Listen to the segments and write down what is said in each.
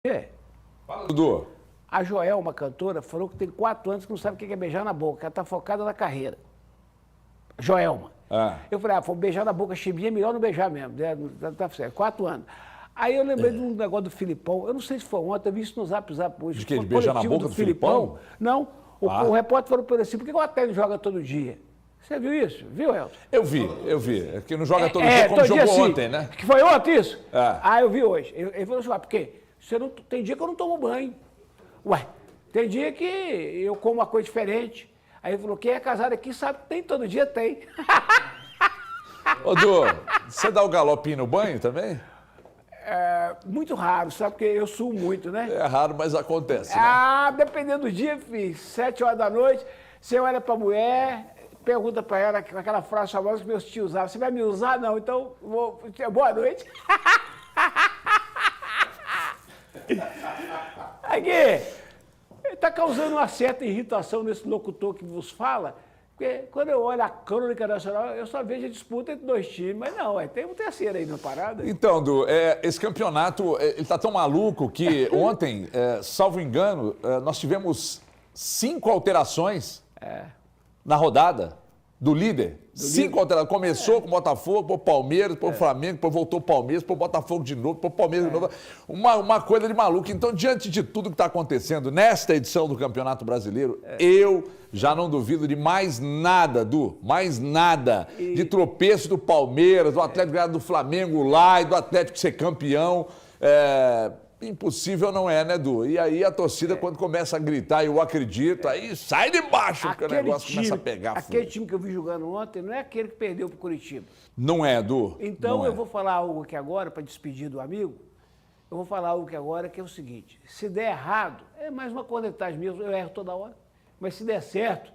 É. Fala, Dudu. A Joelma, cantora, falou que tem 4 anos que não sabe o que é beijar na boca. Ela tá focada na carreira. Joelma. Ah. Eu falei, foi beijar na boca chibinha, é melhor não beijar mesmo. Tá certo, 4 anos. Aí eu lembrei de um negócio do Filipão. Eu não sei se foi ontem, eu vi isso no Zap hoje. De quê? De beijar na boca do Filipão? Não. O repórter falou por assim, por que o Atlético joga todo dia? Você viu isso? Viu, Elton? Eu vi. É que não joga todo dia como jogou assim, ontem, né? Que foi ontem isso? É. Ah, eu vi hoje. Ele falou assim, porque tem dia que eu não tomo banho. Ué, tem dia que eu como uma coisa diferente. Aí ele falou, quem é casado aqui sabe que tem, todo dia tem. Ô, Du, você dá o galopinho no banho também? É muito raro, sabe? Porque eu suo muito, né? É raro, mas acontece, né? Ah, dependendo do dia, filho, 7 horas da noite, você olha pra mulher, pergunta pra ela com aquela frase famosa que meus tios usavam, você vai me usar? Não, então, boa noite. Aqui, está causando uma certa irritação nesse locutor que vos fala, porque quando eu olho a crônica nacional, eu só vejo a disputa entre 2 times, mas não, tem um terceiro aí na parada. Então, Du, esse campeonato, ele tá tão maluco que ontem, salvo engano, nós tivemos 5 alterações na rodada do líder. 5 alterações. Começou com o Botafogo, depois o Palmeiras, depois o Flamengo, depois voltou o Palmeiras, depois o Botafogo de novo, depois o Palmeiras de novo. Uma coisa de maluco. Então, diante de tudo que está acontecendo nesta edição do Campeonato Brasileiro, eu já não duvido de mais nada, Du, mais nada. De tropeço do Palmeiras, do Atlético ganhar do Flamengo lá e do Atlético ser campeão. Impossível não é, né, Du? E aí a torcida, quando começa a gritar, eu acredito, aí sai de baixo, porque o negócio começa a pegar fogo. Aquele time que eu vi jogando ontem não é aquele que perdeu pro Curitiba. Não é, Du. Então eu vou falar algo aqui agora, para despedir do amigo, eu vou falar algo aqui agora que é o seguinte, se der errado, é mais uma cornetagem minha, eu erro toda hora, mas se der certo,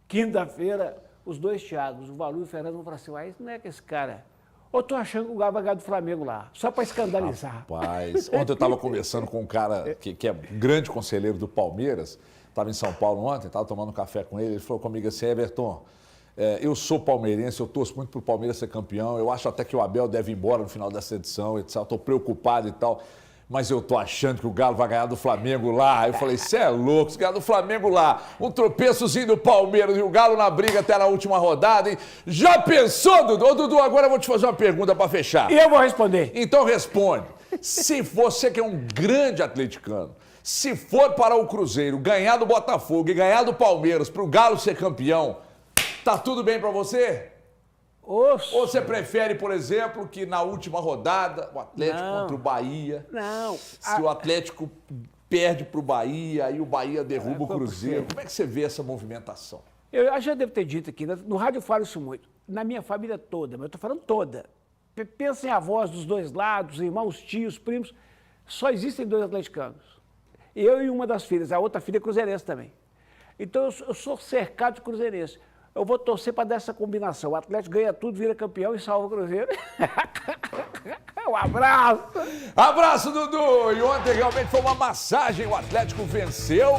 quinta-feira, os 2 Thiagos, o Valu e o Fernando vão falar assim, uai, não é que esse cara... Eu tô achando que o Galo vai ganhar do Flamengo lá, só para escandalizar. Rapaz, ontem eu estava conversando com um cara que é grande conselheiro do Palmeiras, estava em São Paulo ontem, estava tomando um café com ele falou comigo assim, Everton, eu sou palmeirense, eu torço muito pro Palmeiras ser campeão, eu acho até que o Abel deve ir embora no final dessa edição, etc. Estou preocupado e tal, mas eu tô achando que o Galo vai ganhar do Flamengo lá. Eu falei, você é louco, se ganhar do Flamengo lá, um tropeçozinho do Palmeiras e o Galo na briga até na última rodada, hein? Já pensou, Dudu? Ô, Dudu, agora eu vou te fazer uma pergunta para fechar. E eu vou responder. Então responde. Se você que é um grande atleticano, se for para o Cruzeiro ganhar do Botafogo e ganhar do Palmeiras para o Galo ser campeão, tá tudo bem para você? Ou você prefere, por exemplo, que na última rodada o Atlético contra o Bahia, se o Atlético perde para o Bahia, aí o Bahia derruba o Cruzeiro. Como é que você vê essa movimentação? Eu já devo ter dito aqui, no rádio eu falo isso muito, na minha família toda, mas eu estou falando toda. Pensa em avós dos 2 lados, irmãos, tios, primos, só existem 2 atleticanos. Eu e uma das filhas, a outra filha é cruzeirense também. Então eu sou cercado de cruzeirenses. Eu vou torcer para dar essa combinação. O Atlético ganha tudo, vira campeão e salva o Cruzeiro. Um abraço! Abraço, Dudu! E ontem realmente foi uma massagem. O Atlético venceu,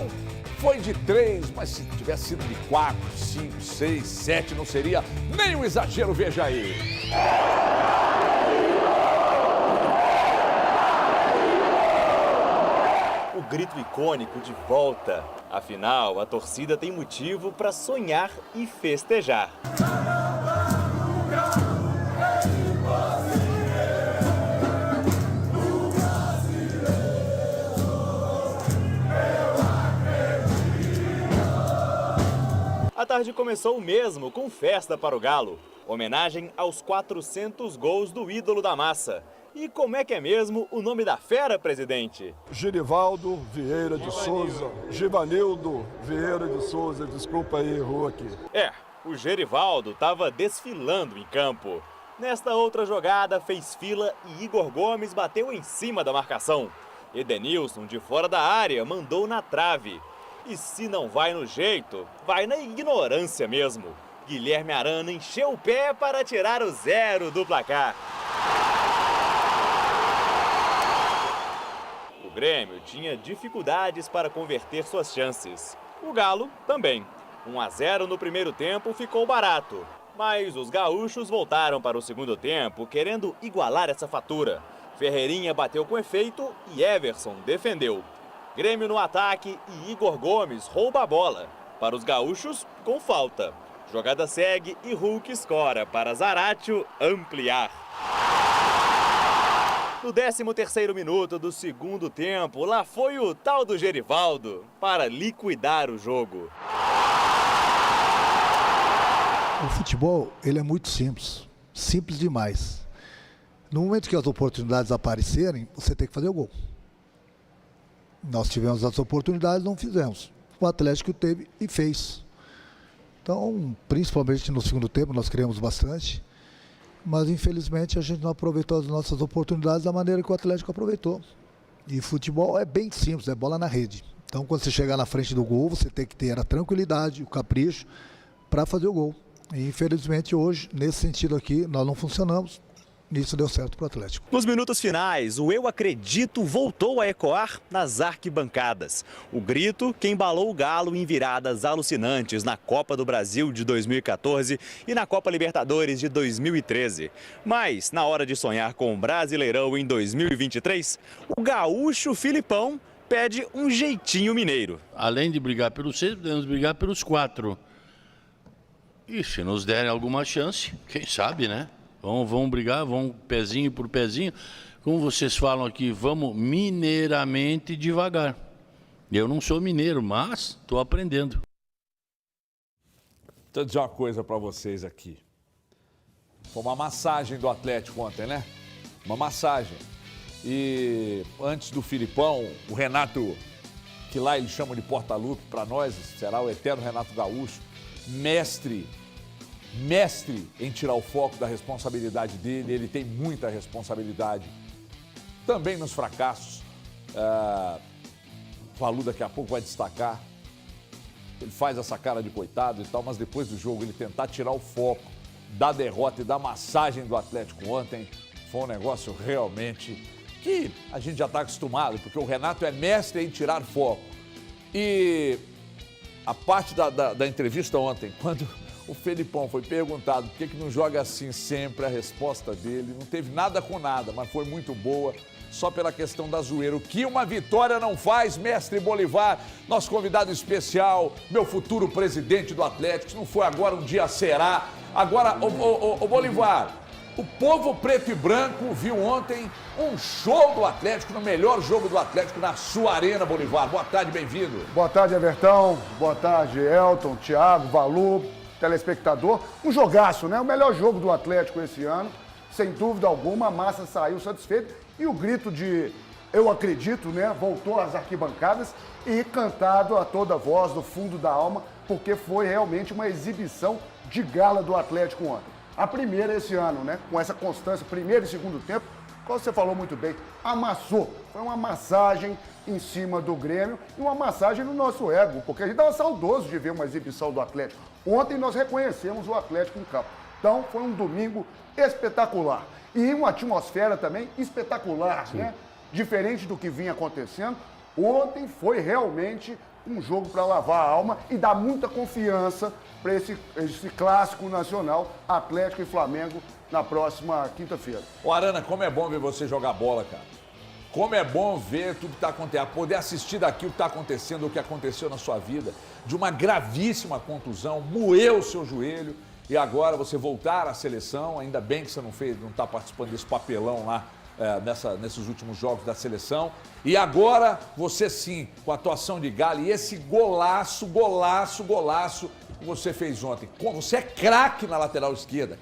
foi de 3, mas se tivesse sido de 4, 5, 6, 7, não seria nenhum exagero, veja aí. O grito icônico de volta. Afinal, a torcida tem motivo para sonhar e festejar. A tarde começou mesmo com festa para o Galo. Homenagem aos 400 gols do ídolo da massa. E como é que é mesmo o nome da fera, presidente? Girivaldo Vieira de Souza. Givanildo Vieira de Souza, desculpa aí, errou aqui. O Gerivaldo estava desfilando em campo. Nesta outra jogada, fez fila e Igor Gomes bateu em cima da marcação. Edenilson, de fora da área, mandou na trave. E se não vai no jeito, vai na ignorância mesmo. Guilherme Arana encheu o pé para tirar o 0 do placar. O Grêmio tinha dificuldades para converter suas chances. O Galo também. 1-0 no primeiro tempo ficou barato. Mas os gaúchos voltaram para o segundo tempo querendo igualar essa fatura. Ferreirinha bateu com efeito e Everson defendeu. Grêmio no ataque e Igor Gomes rouba a bola. Para os gaúchos, com falta. Jogada segue e Hulk escora para Zaratio ampliar. No 13º minuto do segundo tempo, lá foi o tal do Gerivaldo para liquidar o jogo. O futebol, ele é muito simples. Simples demais. No momento que as oportunidades aparecerem, você tem que fazer o gol. Nós tivemos as oportunidades, não fizemos. O Atlético teve e fez. Então, principalmente no segundo tempo, nós criamos bastante. Mas, infelizmente, a gente não aproveitou as nossas oportunidades da maneira que o Atlético aproveitou. E futebol é bem simples, é bola na rede. Então, quando você chegar na frente do gol, você tem que ter a tranquilidade, o capricho para fazer o gol. E, infelizmente, hoje, nesse sentido aqui, nós não funcionamos. Isso deu certo para o Atlético. Nos minutos finais, o Eu Acredito voltou a ecoar nas arquibancadas. O grito que embalou o Galo em viradas alucinantes na Copa do Brasil de 2014 e na Copa Libertadores de 2013. Mas, na hora de sonhar com o Brasileirão em 2023, o gaúcho Filipão pede um jeitinho mineiro. Além de brigar pelos 6, podemos brigar pelos 4. E se nos derem alguma chance, quem sabe, né? Vamos brigar, vamos pezinho por pezinho. Como vocês falam aqui, vamos mineiramente devagar. Eu não sou mineiro, mas estou aprendendo. Deixa eu dizer uma coisa para vocês aqui. Foi uma massagem do Atlético ontem, né? Uma massagem. E antes do Filipão, o Renato, que lá eles chamam de porta-lupe, para nós será o eterno Renato Gaúcho, mestre em tirar o foco da responsabilidade dele. Ele tem muita responsabilidade também nos fracassos. O Valu daqui a pouco vai destacar. Ele faz essa cara de coitado e tal, mas depois do jogo ele tentar tirar o foco da derrota e da massagem do Atlético ontem foi um negócio realmente que a gente já está acostumado, porque o Renato é mestre em tirar foco. E a parte da entrevista ontem, quando o Felipão foi perguntado por que não joga assim sempre, a resposta dele não teve nada com nada, mas foi muito boa, só pela questão da zoeira. O que uma vitória não faz, mestre Bolivar, nosso convidado especial, meu futuro presidente do Atlético, se não foi agora, um dia será. Agora, o Bolivar, o povo preto e branco viu ontem um show do Atlético, no melhor jogo do Atlético na sua arena, Bolivar. Boa tarde, bem-vindo. Boa tarde, Evertão. Boa tarde, Elton, Thiago, Valu, telespectador. Um jogaço, né? O melhor jogo do Atlético esse ano. Sem dúvida alguma, a massa saiu satisfeita. E o grito de "eu acredito", né? Voltou às arquibancadas e cantado a toda voz, do fundo da alma, porque foi realmente uma exibição de gala do Atlético ontem. A primeira esse ano, né? Com essa constância, primeiro e segundo tempo, como você falou muito bem, amassou. Foi uma massagem em cima do Grêmio e uma massagem no nosso ego, porque a gente estava saudoso de ver uma exibição do Atlético. Ontem nós reconhecemos o Atlético em campo. Então foi um domingo espetacular. E uma atmosfera também espetacular, né? Diferente do que vinha acontecendo. Ontem foi realmente um jogo para lavar a alma e dar muita confiança para esse clássico nacional, Atlético e Flamengo, na próxima quinta-feira. Ô Arana, como é bom ver você jogar bola, cara. Como é bom ver tudo que está acontecendo, poder assistir daqui o que está acontecendo, o que aconteceu na sua vida, de uma gravíssima contusão, moeu o seu joelho e agora você voltar à seleção. Ainda bem que você não está participando desse papelão lá nesses últimos jogos da seleção. E agora você sim, com a atuação de Galo e esse golaço que você fez ontem. Você é craque na lateral esquerda,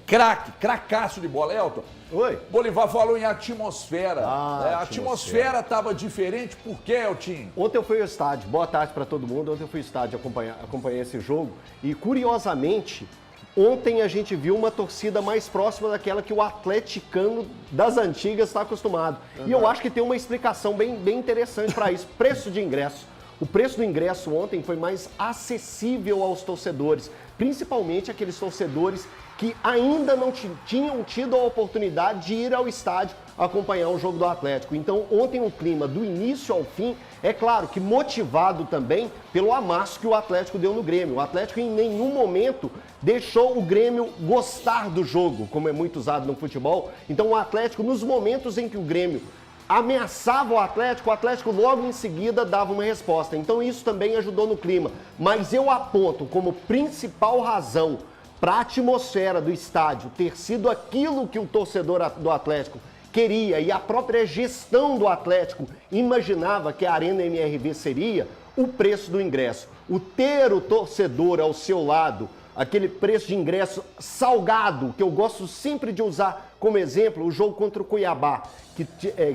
cracaço de bola. Elton, oi. Bolivar falou em atmosfera. A atmosfera estava diferente, por quê, Eltinho? Ontem eu fui ao estádio, boa tarde para todo mundo. Ontem eu fui ao estádio acompanhar esse jogo e, curiosamente, ontem a gente viu uma torcida mais próxima daquela que o atleticano das antigas está acostumado. E eu acho que tem uma explicação bem interessante para isso. Preço de ingresso. O preço do ingresso ontem foi mais acessível aos torcedores, principalmente aqueles torcedores que ainda não tinham tido a oportunidade de ir ao estádio acompanhar o jogo do Atlético. Então, ontem o clima do início ao fim, é claro que motivado também pelo amasso que o Atlético deu no Grêmio. O Atlético em nenhum momento deixou o Grêmio gostar do jogo, como é muito usado no futebol. Então, o Atlético, nos momentos em que o Grêmio ameaçava o Atlético logo em seguida dava uma resposta. Então isso também ajudou no clima. Mas eu aponto como principal razão para a atmosfera do estádio ter sido aquilo que o torcedor do Atlético queria e a própria gestão do Atlético imaginava que a Arena MRV seria o preço do ingresso. O ter o torcedor ao seu lado, aquele preço de ingresso salgado, que eu gosto sempre de usar como exemplo, o jogo contra o Cuiabá,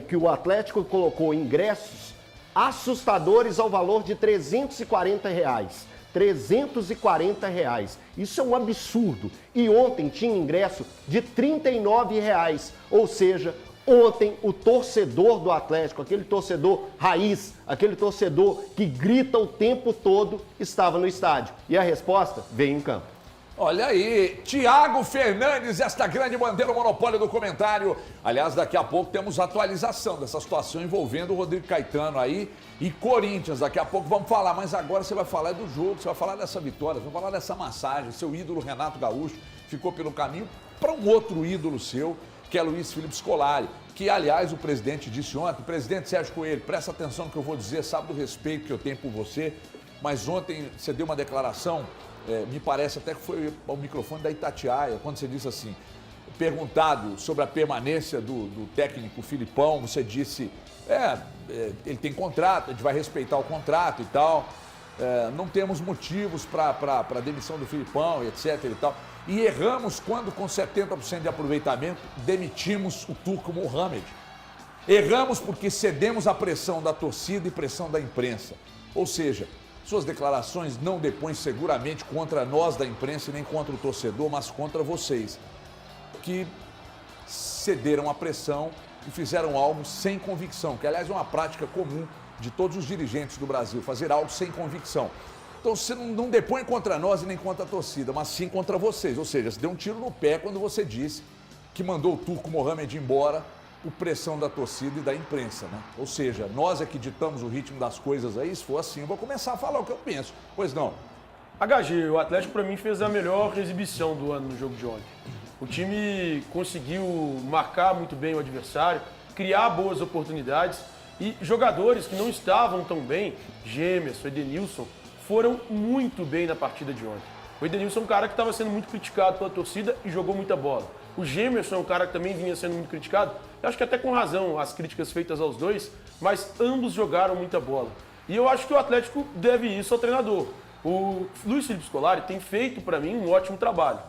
que o Atlético colocou ingressos assustadores ao valor de R$340. R$340. Isso é um absurdo. E ontem tinha ingresso de R$39. Ou seja, ontem o torcedor do Atlético, aquele torcedor raiz, aquele torcedor que grita o tempo todo, estava no estádio. E a resposta veio em campo. Olha aí, Thiago Fernandes, esta grande bandeira, o monopólio do comentário. Aliás, daqui a pouco temos atualização dessa situação envolvendo o Rodrigo Caetano aí e Corinthians. Daqui a pouco vamos falar, mas agora você vai falar do jogo, você vai falar dessa vitória, você vai falar dessa massagem. Seu ídolo Renato Gaúcho ficou pelo caminho para um outro ídolo seu, que é Luiz Felipe Scolari, que, aliás, o presidente disse ontem, presidente Sérgio Coelho, presta atenção no que eu vou dizer, sabe do respeito que eu tenho por você, mas ontem você deu uma declaração... me parece até que foi o microfone da Itatiaia, quando você disse assim, perguntado sobre a permanência do técnico Filipão, você disse, ele tem contrato, a gente vai respeitar o contrato e tal, não temos motivos para a demissão do Filipão, etc. e tal. E erramos quando, com 70% de aproveitamento, demitimos o Turco Mohamed. Erramos porque cedemos à pressão da torcida e pressão da imprensa. Ou seja, suas declarações não depõem seguramente contra nós da imprensa e nem contra o torcedor, mas contra vocês, que cederam à pressão e fizeram algo sem convicção, que aliás é uma prática comum de todos os dirigentes do Brasil, fazer algo sem convicção. Então você não depõe contra nós e nem contra a torcida, mas sim contra vocês. Ou seja, você deu um tiro no pé quando você disse que mandou o Turco Mohamed embora por pressão da torcida e da imprensa, né? Ou seja, nós é que ditamos o ritmo das coisas aí, se for assim, eu vou começar a falar o que eu penso. Pois não. HG, o Atlético para mim fez a melhor exibição do ano no jogo de ontem. O time conseguiu marcar muito bem o adversário, criar boas oportunidades e jogadores que não estavam tão bem, Gemerson, Edenilson, foram muito bem na partida de ontem. O Edenilson é um cara que estava sendo muito criticado pela torcida e jogou muita bola. O Gemerson é um cara que também vinha sendo muito criticado, eu acho que até com razão as críticas feitas aos dois, mas ambos jogaram muita bola. E eu acho que o Atlético deve isso ao treinador. O Luiz Felipe Scolari tem feito para mim um ótimo trabalho.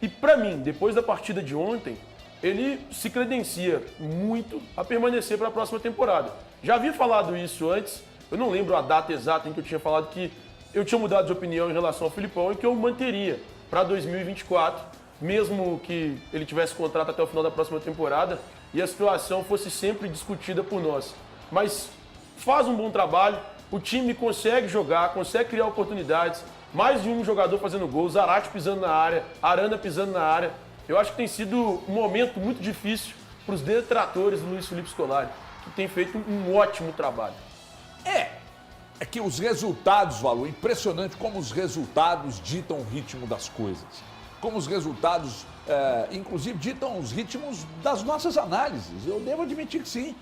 E para mim, depois da partida de ontem, ele se credencia muito a permanecer para a próxima temporada. Já havia falado isso antes, eu não lembro a data exata em que eu tinha falado que eu tinha mudado de opinião em relação ao Filipão e que eu manteria para 2024, mesmo que ele tivesse contrato até o final da próxima temporada e a situação fosse sempre discutida por nós. Mas faz um bom trabalho, o time consegue jogar, consegue criar oportunidades, mais de um jogador fazendo gols, Zarate pisando na área, Arana pisando na área. Eu acho que tem sido um momento muito difícil para os detratores do Luiz Felipe Scolari, que tem feito um ótimo trabalho. É que os resultados, Valor, impressionante como os resultados ditam o ritmo das coisas. Como os resultados, inclusive, ditam os ritmos das nossas análises. Eu devo admitir que sim.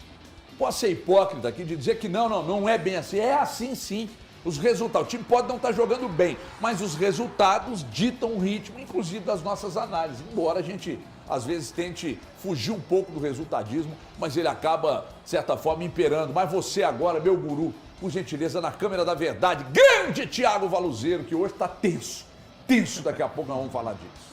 Posso ser hipócrita aqui de dizer que não é bem assim. É assim sim. Os resultados, o time pode não estar jogando bem, mas os resultados ditam o ritmo, inclusive, das nossas análises. Embora a gente, às vezes, tente fugir um pouco do resultadismo, mas ele acaba, de certa forma, imperando. Mas você agora, meu guru, por gentileza, na câmera da verdade, grande Thiago Valuzeiro, que hoje está tenso. Tenso, daqui a pouco nós vamos falar disso.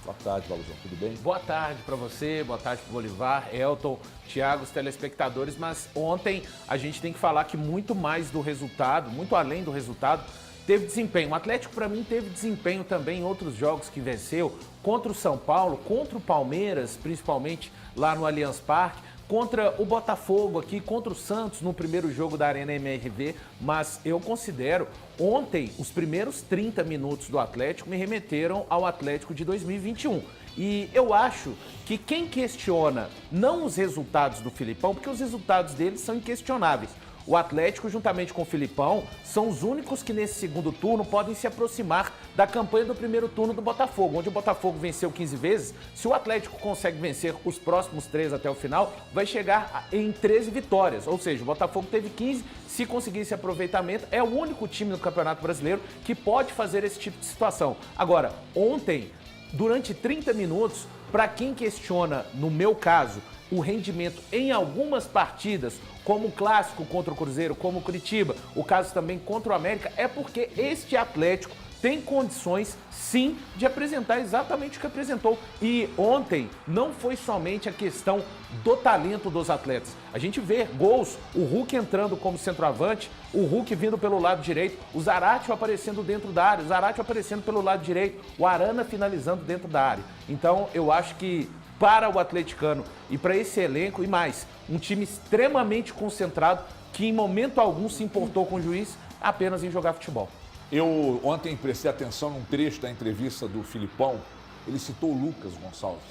Boa tarde, Valuzão, tudo bem? Boa tarde para você, boa tarde para o Bolivar, Elton, Thiago, os telespectadores, mas ontem a gente tem que falar que muito mais do resultado, muito além do resultado, teve desempenho. O Atlético, para mim, teve desempenho também em outros jogos que venceu, contra o São Paulo, contra o Palmeiras, principalmente lá no Allianz Parque, contra o Botafogo aqui, contra o Santos no primeiro jogo da Arena MRV, mas eu considero, ontem, os primeiros 30 minutos do Atlético me remeteram ao Atlético de 2021. E eu acho que quem questiona não os resultados do Filipão, porque os resultados dele são inquestionáveis. O Atlético, juntamente com o Filipão, são os únicos que nesse segundo turno podem se aproximar da campanha do primeiro turno do Botafogo, onde o Botafogo venceu 15 vezes. Se o Atlético consegue vencer os próximos 3 até o final, vai chegar em 13 vitórias. Ou seja, o Botafogo teve 15, se conseguir esse aproveitamento, é o único time no Campeonato Brasileiro que pode fazer esse tipo de situação. Agora, ontem, durante 30 minutos, para quem questiona, no meu caso, o rendimento em algumas partidas, como o clássico contra o Cruzeiro, como o Curitiba, o caso também contra o América, é porque este Atlético tem condições, sim, de apresentar exatamente o que apresentou. E ontem não foi somente a questão do talento dos atletas. A gente vê gols, o Hulk entrando como centroavante, o Hulk vindo pelo lado direito, o Zaratio aparecendo dentro da área, o Zaratio aparecendo pelo lado direito, o Arana finalizando dentro da área. Então, eu acho que para o atleticano e para esse elenco e mais, um time extremamente concentrado que em momento algum se importou com o juiz apenas em jogar futebol. Eu ontem prestei atenção num trecho da entrevista do Filipão, ele citou o Lucas Gonçalves.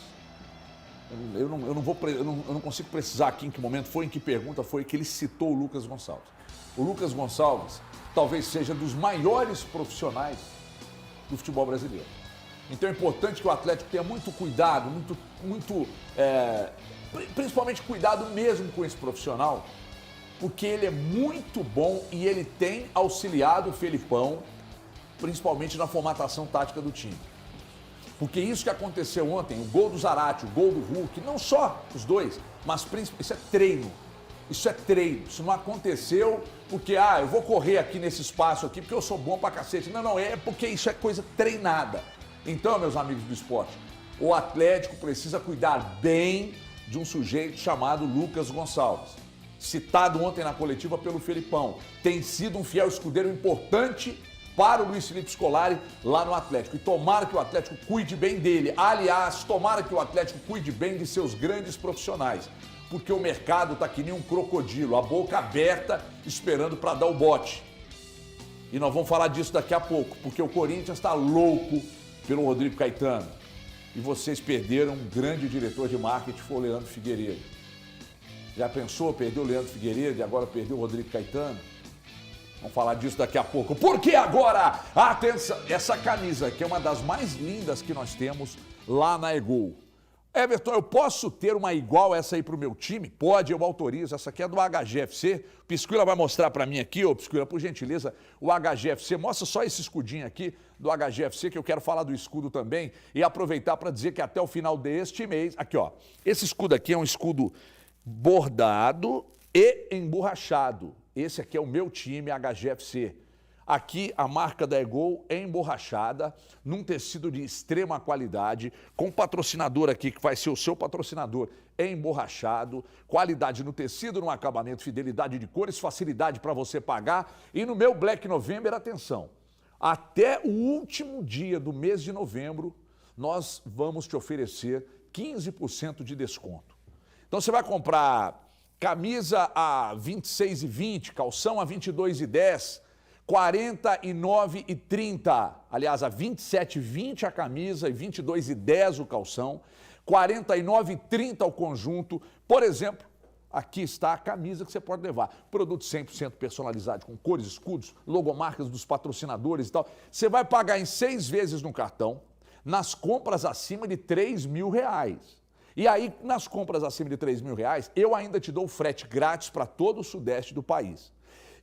Eu não consigo precisar aqui em que momento foi, em que pergunta foi que ele citou o Lucas Gonçalves. O Lucas Gonçalves talvez seja dos maiores profissionais do futebol brasileiro. Então é importante que o Atlético tenha muito cuidado, principalmente cuidado mesmo com esse profissional, porque ele é muito bom e ele tem auxiliado o Felipão, principalmente na formatação tática do time. Porque isso que aconteceu ontem, o gol do Zaratio, o gol do Hulk, não só os dois, mas isso é treino. Isso é treino. Isso não aconteceu porque, eu vou correr aqui nesse espaço aqui porque eu sou bom pra cacete. Não, é porque isso é coisa treinada. Então, meus amigos do esporte, o Atlético precisa cuidar bem de um sujeito chamado Lucas Gonçalves, citado ontem na coletiva pelo Felipão. Tem sido um fiel escudeiro importante para o Luiz Felipe Scolari lá no Atlético. E tomara que o Atlético cuide bem dele. Aliás, tomara que o Atlético cuide bem de seus grandes profissionais, porque o mercado está que nem um crocodilo, a boca aberta, esperando para dar o bote. E nós vamos falar disso daqui a pouco, porque o Corinthians está louco pelo Rodrigo Caetano. E vocês perderam um grande diretor de marketing, foi o Leandro Figueiredo. Já pensou, perdeu o Leandro Figueiredo e agora perdeu o Rodrigo Caetano? Vamos falar disso daqui a pouco. Porque agora, atenção, essa camisa que é uma das mais lindas que nós temos lá na Egol. Everton, eu posso ter uma igual essa aí pro meu time? Pode, eu autorizo. Essa aqui é do HGFC. O Pisquila vai mostrar para mim aqui, Pisquila, por gentileza, o HGFC. Mostra só esse escudinho aqui do HGFC, que eu quero falar do escudo também e aproveitar para dizer que até o final deste mês, aqui ó, esse escudo aqui é um escudo bordado e emborrachado. Esse aqui é o meu time, HGFC. Aqui a marca da Egol é emborrachada, num tecido de extrema qualidade, com um patrocinador aqui que vai ser o seu patrocinador, é emborrachado, qualidade no tecido, no acabamento, fidelidade de cores, facilidade para você pagar. E no meu Black November, atenção, até o último dia do mês de novembro, nós vamos te oferecer 15% de desconto. Então você vai comprar camisa a R$ 26,20, calção a R$ 22,10, R$ 49,30. Aliás, a R$ 27,20 a camisa e R$ 22,10 o calção, R$ 49,30 o conjunto. Por exemplo, aqui está a camisa que você pode levar. Produto 100% personalizado, com cores, escudos, logomarcas dos patrocinadores e tal. Você vai pagar em 6 vezes no cartão, nas compras acima de R$3.000. E aí, nas compras acima de R$3.000, eu ainda te dou frete grátis para todo o sudeste do país.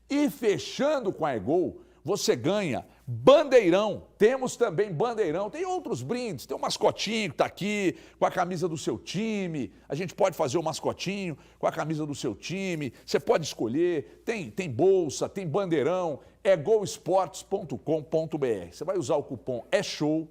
E fechando com a Egol, você ganha bandeirão. Temos também bandeirão. Tem outros brindes. Tem o mascotinho que está aqui com a camisa do seu time. A gente pode fazer o mascotinho com a camisa do seu time. Você pode escolher. Tem bolsa, tem bandeirão. egolsports.com.br. Você vai usar o cupom ESHOW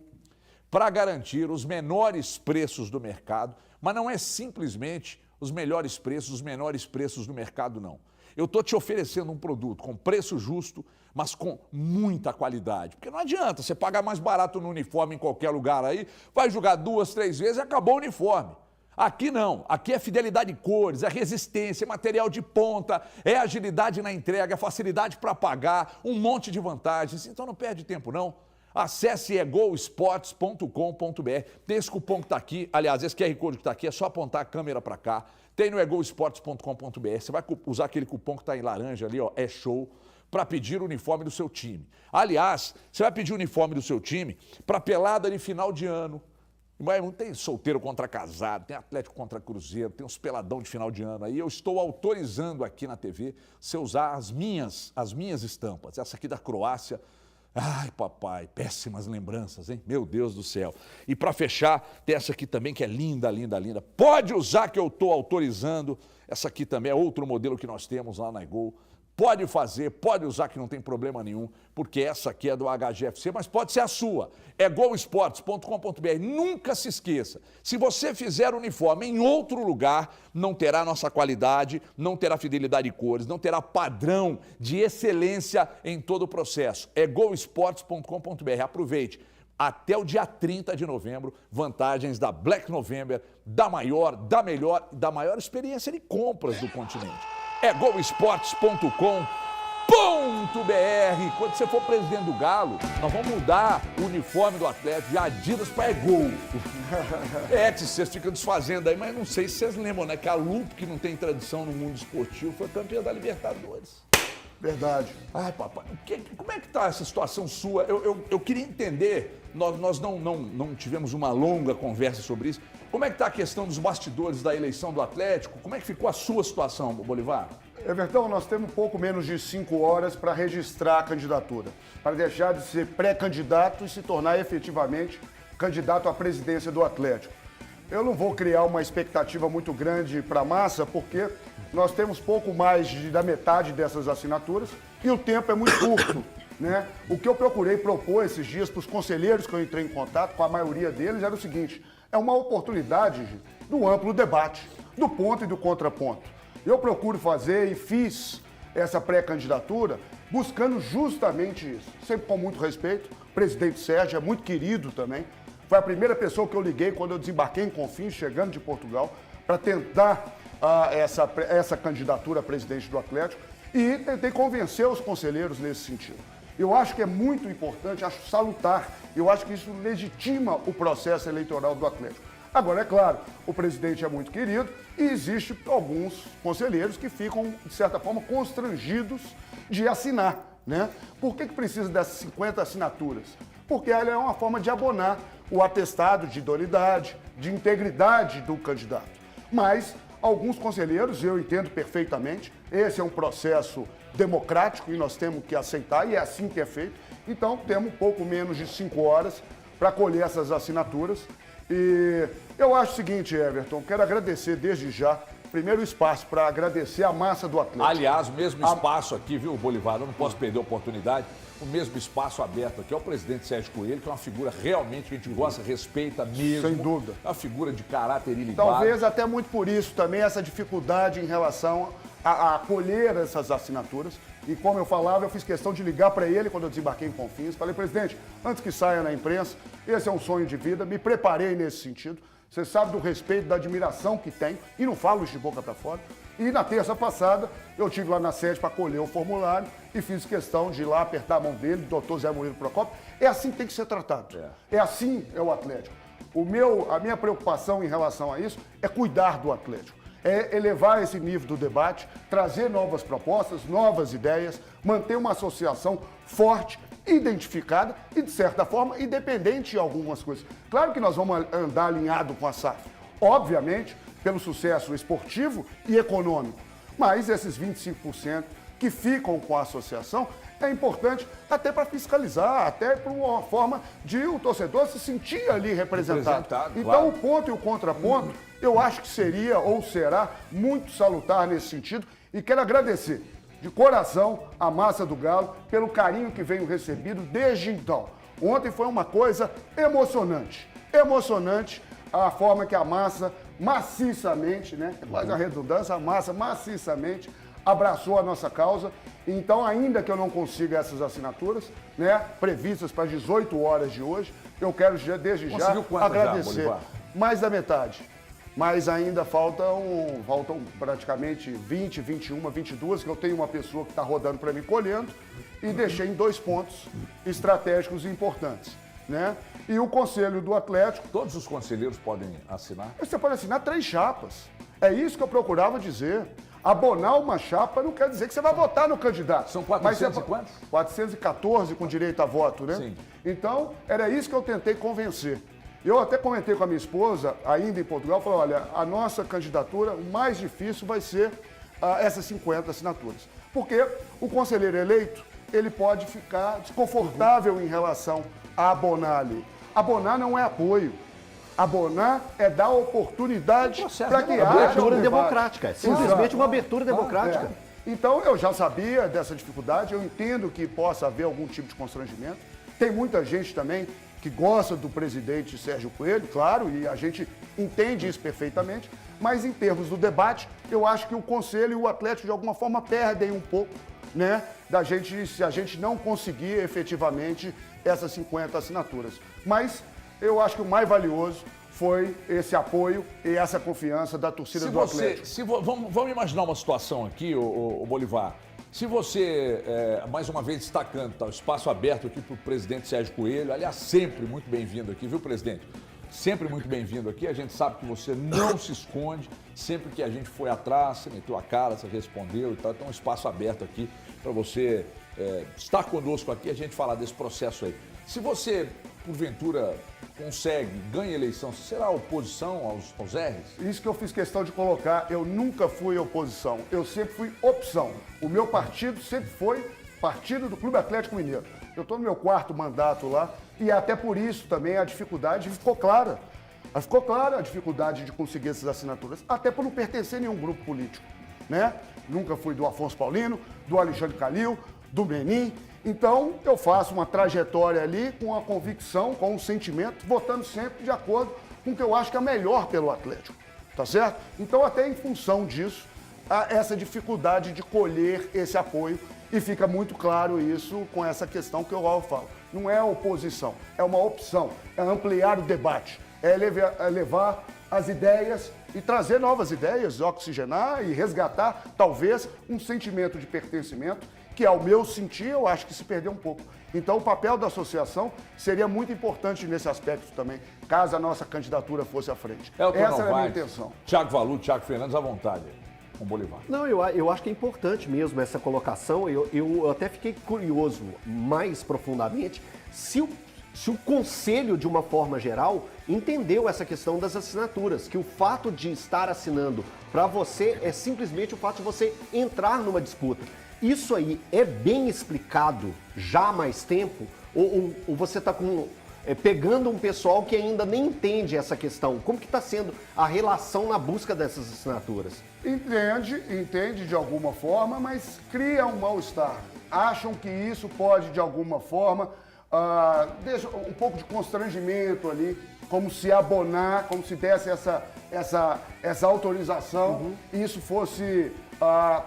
para garantir os menores preços do mercado. Mas não é simplesmente os melhores preços do mercado, não. Eu estou te oferecendo um produto com preço justo, mas com muita qualidade. Porque não adianta você pagar mais barato no uniforme em qualquer lugar aí, vai jogar 2, 3 vezes e acabou o uniforme. Aqui não, aqui é fidelidade de cores, é resistência, é material de ponta, é agilidade na entrega, é facilidade para pagar, um monte de vantagens. Então não perde tempo não. Acesse egolsports.com.br. Tem esse cupom que está aqui, aliás, esse QR Code que está aqui, é só apontar a câmera para cá. Tem no egolsports.com.br. Você vai usar aquele cupom que está em laranja ali, ó, é show, para pedir o uniforme do seu time. Aliás, você vai pedir o uniforme do seu time para pelada de final de ano. Mas não tem solteiro contra casado, tem Atlético contra Cruzeiro, tem uns peladão de final de ano aí. Eu estou autorizando aqui na TV você usar as minhas estampas. Essa aqui da Croácia. Ai, papai, péssimas lembranças, hein? Meu Deus do céu. E para fechar, tem essa aqui também que é linda, linda, linda. Pode usar que eu estou autorizando. Essa aqui também é outro modelo que nós temos lá na Egol. Pode fazer, pode usar que não tem problema nenhum, porque essa aqui é do HGFC, mas pode ser a sua. É golsports.com.br. Nunca se esqueça, se você fizer o uniforme em outro lugar, não terá nossa qualidade, não terá fidelidade de cores, não terá padrão de excelência em todo o processo. É golsports.com.br. Aproveite. Até o dia 30 de novembro, vantagens da Black November, da maior, da melhor, da maior experiência de compras do continente. É golsports.com.br. Quando você for presidente do Galo, nós vamos mudar o uniforme do Atlético de Adidas para Egol. É que vocês ficam desfazendo aí, mas não sei se vocês lembram, né? Que a Lupo, que não tem tradição no mundo esportivo, foi campeã da Libertadores. Verdade. Ai, papai, como é que tá essa situação sua? Eu queria entender, nós não tivemos uma longa conversa sobre isso. Como é que está a questão dos bastidores da eleição do Atlético? Como é que ficou a sua situação, Bolivar? Everton, nós temos pouco menos de 5 horas para registrar a candidatura, para deixar de ser pré-candidato e se tornar efetivamente candidato à presidência do Atlético. Eu não vou criar uma expectativa muito grande para a massa, porque nós temos pouco mais da metade dessas assinaturas e o tempo é muito curto, né? O que eu procurei propor esses dias para os conselheiros que eu entrei em contato, com a maioria deles, era o seguinte: é uma oportunidade do amplo debate, do ponto e do contraponto. Eu procuro fazer e fiz essa pré-candidatura buscando justamente isso, sempre com muito respeito. O presidente Sérgio é muito querido também. Foi a primeira pessoa que eu liguei quando eu desembarquei em Confins, chegando de Portugal, para tentar essa candidatura a presidente do Atlético, e tentei convencer os conselheiros nesse sentido. Eu acho que é muito importante, acho salutar, eu acho que isso legitima o processo eleitoral do Atlético. Agora, é claro, o presidente é muito querido e existe alguns conselheiros que ficam, de certa forma, constrangidos de assinar, né? Por que precisa dessas 50 assinaturas? Porque ela é uma forma de abonar o atestado de idoneidade, de integridade do candidato. Mas alguns conselheiros, eu entendo perfeitamente, esse é um processo democrático e nós temos que aceitar, e é assim que é feito. Então, temos um pouco menos de 5 horas para colher essas assinaturas. E eu acho o seguinte, Everton, quero agradecer desde já, primeiro o espaço para agradecer a massa do Atlético. Aliás, o mesmo espaço aqui, viu, Bolivar? Eu não posso perder a oportunidade. O mesmo espaço aberto aqui é o presidente Sérgio Coelho, que é uma figura realmente que a gente gosta, respeita mesmo. Sem dúvida. É uma figura de caráter ilibado. Talvez até muito por isso também, essa dificuldade em relação a colher essas assinaturas. E como eu falava, eu fiz questão de ligar para ele quando eu desembarquei em Confins. Falei, presidente, antes que saia na imprensa, esse é um sonho de vida, me preparei nesse sentido. Você sabe do respeito, da admiração que tenho, e não falo isso de boca para fora. E na terça passada, eu estive lá na sede para colher o formulário e fiz questão de ir lá apertar a mão dele, do doutor Zé Murilo Procópio. É assim que tem que ser tratado. É assim é o Atlético. A minha preocupação em relação a isso é cuidar do Atlético. É elevar esse nível do debate, trazer novas propostas, novas ideias, manter uma associação forte, identificada e, de certa forma, independente de algumas coisas. Claro que nós vamos andar alinhado com a SAF. Obviamente, pelo sucesso esportivo e econômico. Mas esses 25% que ficam com a associação é importante até para fiscalizar, até por uma forma de o torcedor se sentir ali representado. Então, claro, o ponto e o contraponto, eu acho que seria ou será muito salutar nesse sentido. E quero agradecer de coração a massa do Galo pelo carinho que venho recebido desde então. Ontem foi uma coisa emocionante. Emocionante a forma que a massa maciçamente, né? É quase a redundância, a massa maciçamente abraçou a nossa causa. Então, ainda que eu não consiga essas assinaturas, né, previstas para 18 horas de hoje, eu quero desde já agradecer. Mais da metade. mas ainda faltam praticamente 20, 21, 22, que eu tenho uma pessoa que está rodando para mim colhendo, e deixei em 2 pontos estratégicos e importantes, né? E o Conselho do Atlético... Todos os conselheiros podem assinar? Você pode assinar 3 chapas. É isso que eu procurava dizer. Abonar uma chapa não quer dizer que você vai votar no candidato. São 400 e quantos? 414 com direito a voto, né? Sim. Então, era isso que eu tentei convencer. Eu até comentei com a minha esposa, ainda em Portugal, falei, olha, a nossa candidatura, o mais difícil vai ser essas 50 assinaturas. Porque o conselheiro eleito, ele pode ficar desconfortável em relação a abonar ali. Abonar não é apoio. Abonar é dar oportunidade para que haja abertura democrática. Simplesmente uma abertura democrática. Então, eu já sabia dessa dificuldade, eu entendo que possa haver algum tipo de constrangimento. Tem muita gente também que gosta do presidente Sérgio Coelho, claro, e a gente entende isso perfeitamente, mas em termos do debate, eu acho que o Conselho e o Atlético, de alguma forma, perdem um pouco, né, se a gente não conseguir efetivamente essas 50 assinaturas. Mas eu acho que o mais valioso foi esse apoio e essa confiança da torcida do Atlético. Vamos imaginar uma situação aqui, o Bolivar. Se você, mais uma vez destacando, tá, o espaço aberto aqui para o presidente Sérgio Coelho, aliás, sempre muito bem-vindo aqui, viu, presidente? Sempre muito bem-vindo aqui, a gente sabe que você não se esconde, sempre que a gente foi atrás, você meteu a cara, você respondeu e tal, então um espaço aberto aqui para você estar conosco aqui e a gente falar desse processo aí. Se você, porventura, ganha a eleição, você será oposição aos R's? Isso que eu fiz questão de colocar, eu nunca fui oposição, eu sempre fui opção. O meu partido sempre foi partido do Clube Atlético Mineiro. Eu estou no meu 4º mandato lá e até por isso também a dificuldade ficou clara. Ficou clara a dificuldade de conseguir essas assinaturas, até por não pertencer a nenhum grupo político, né? Nunca fui do Afonso Paulino, do Alexandre Calil, do Menin. Então, eu faço uma trajetória ali com a convicção, com um sentimento, votando sempre de acordo com o que eu acho que é melhor pelo Atlético, tá certo? Então, até em função disso, há essa dificuldade de colher esse apoio e fica muito claro isso com essa questão que eu falo. Não é oposição, é uma opção, é ampliar o debate, é levar as ideias e trazer novas ideias, oxigenar e resgatar, talvez, um sentimento de pertencimento que, ao meu sentir, eu acho que se perdeu um pouco. Então, o papel da associação seria muito importante nesse aspecto também, caso a nossa candidatura fosse à frente. Essa era a minha intenção. Thiago Valu, Thiago Fernandes, à vontade, com o Bolivar. Não, eu acho que é importante mesmo essa colocação. Eu até fiquei curioso, mais profundamente, se o Conselho, de uma forma geral, entendeu essa questão das assinaturas, que o fato de estar assinando para você é simplesmente o fato de você entrar numa disputa. Isso aí é bem explicado já há mais tempo? Ou você está pegando um pessoal que ainda nem entende essa questão? Como que está sendo a relação na busca dessas assinaturas? Entende de alguma forma, mas cria um mal-estar. Acham que isso pode, de alguma forma, deixa um pouco de constrangimento ali, como se abonar, como se desse essa autorização e isso fosse,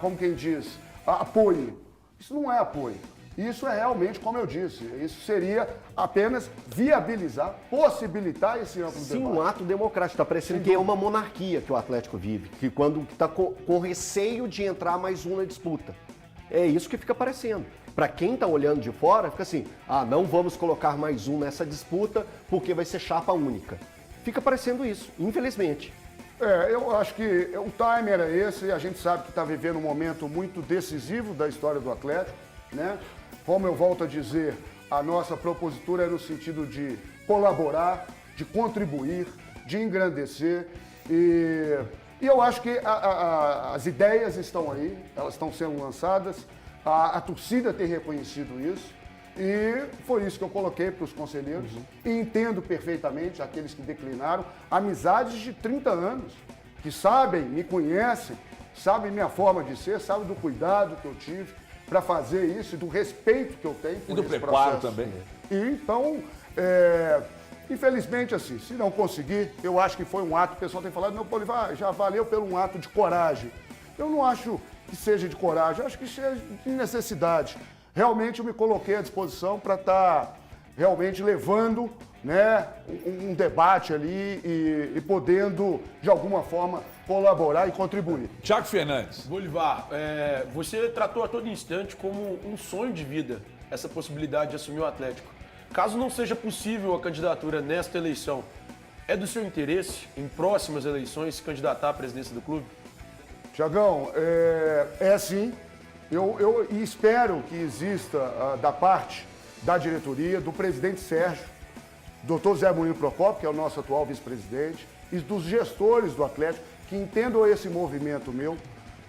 como quem diz, apoio. Isso não é apoio. Isso é realmente, como eu disse, isso seria apenas viabilizar, possibilitar esse amplo debate. Sim, um ato democrático. Está parecendo que é uma monarquia que o Atlético vive, que quando está com receio de entrar mais um na disputa. É isso que fica parecendo. Para quem está olhando de fora, fica assim, não vamos colocar mais um nessa disputa porque vai ser chapa única. Fica parecendo isso, infelizmente. Eu acho que o time era esse, e a gente sabe que está vivendo um momento muito decisivo da história do Atlético, né? Como eu volto a dizer, a nossa propositura é no sentido de colaborar, de contribuir, de engrandecer e eu acho que as ideias estão aí, elas estão sendo lançadas, a torcida tem reconhecido isso e foi isso que eu coloquei para os conselheiros e entendo perfeitamente aqueles que declinaram, amizades de 30 anos, que sabem, me conhecem, sabem minha forma de ser, sabem do cuidado que eu tive para fazer isso e do respeito que eu tenho por esse processo. E do preparo também. E então, infelizmente, assim, se não conseguir, eu acho que foi um ato, o pessoal tem falado, não, Bolivar, já valeu pelo um ato de coragem. Eu não acho que seja de coragem, eu acho que seja de necessidade. Realmente eu me coloquei à disposição para estar realmente levando, né, um debate ali e podendo, de alguma forma, colaborar e contribuir. Thiago Fernandes. Bolivar, você tratou a todo instante como um sonho de vida essa possibilidade de assumir o Atlético. Caso não seja possível a candidatura nesta eleição, é do seu interesse, em próximas eleições, se candidatar à presidência do clube? Tiagão, sim. Eu espero que exista, da parte da diretoria, do presidente Sérgio, doutor Zé Murilo Procópio, que é o nosso atual vice-presidente, e dos gestores do Atlético, que entendam esse movimento meu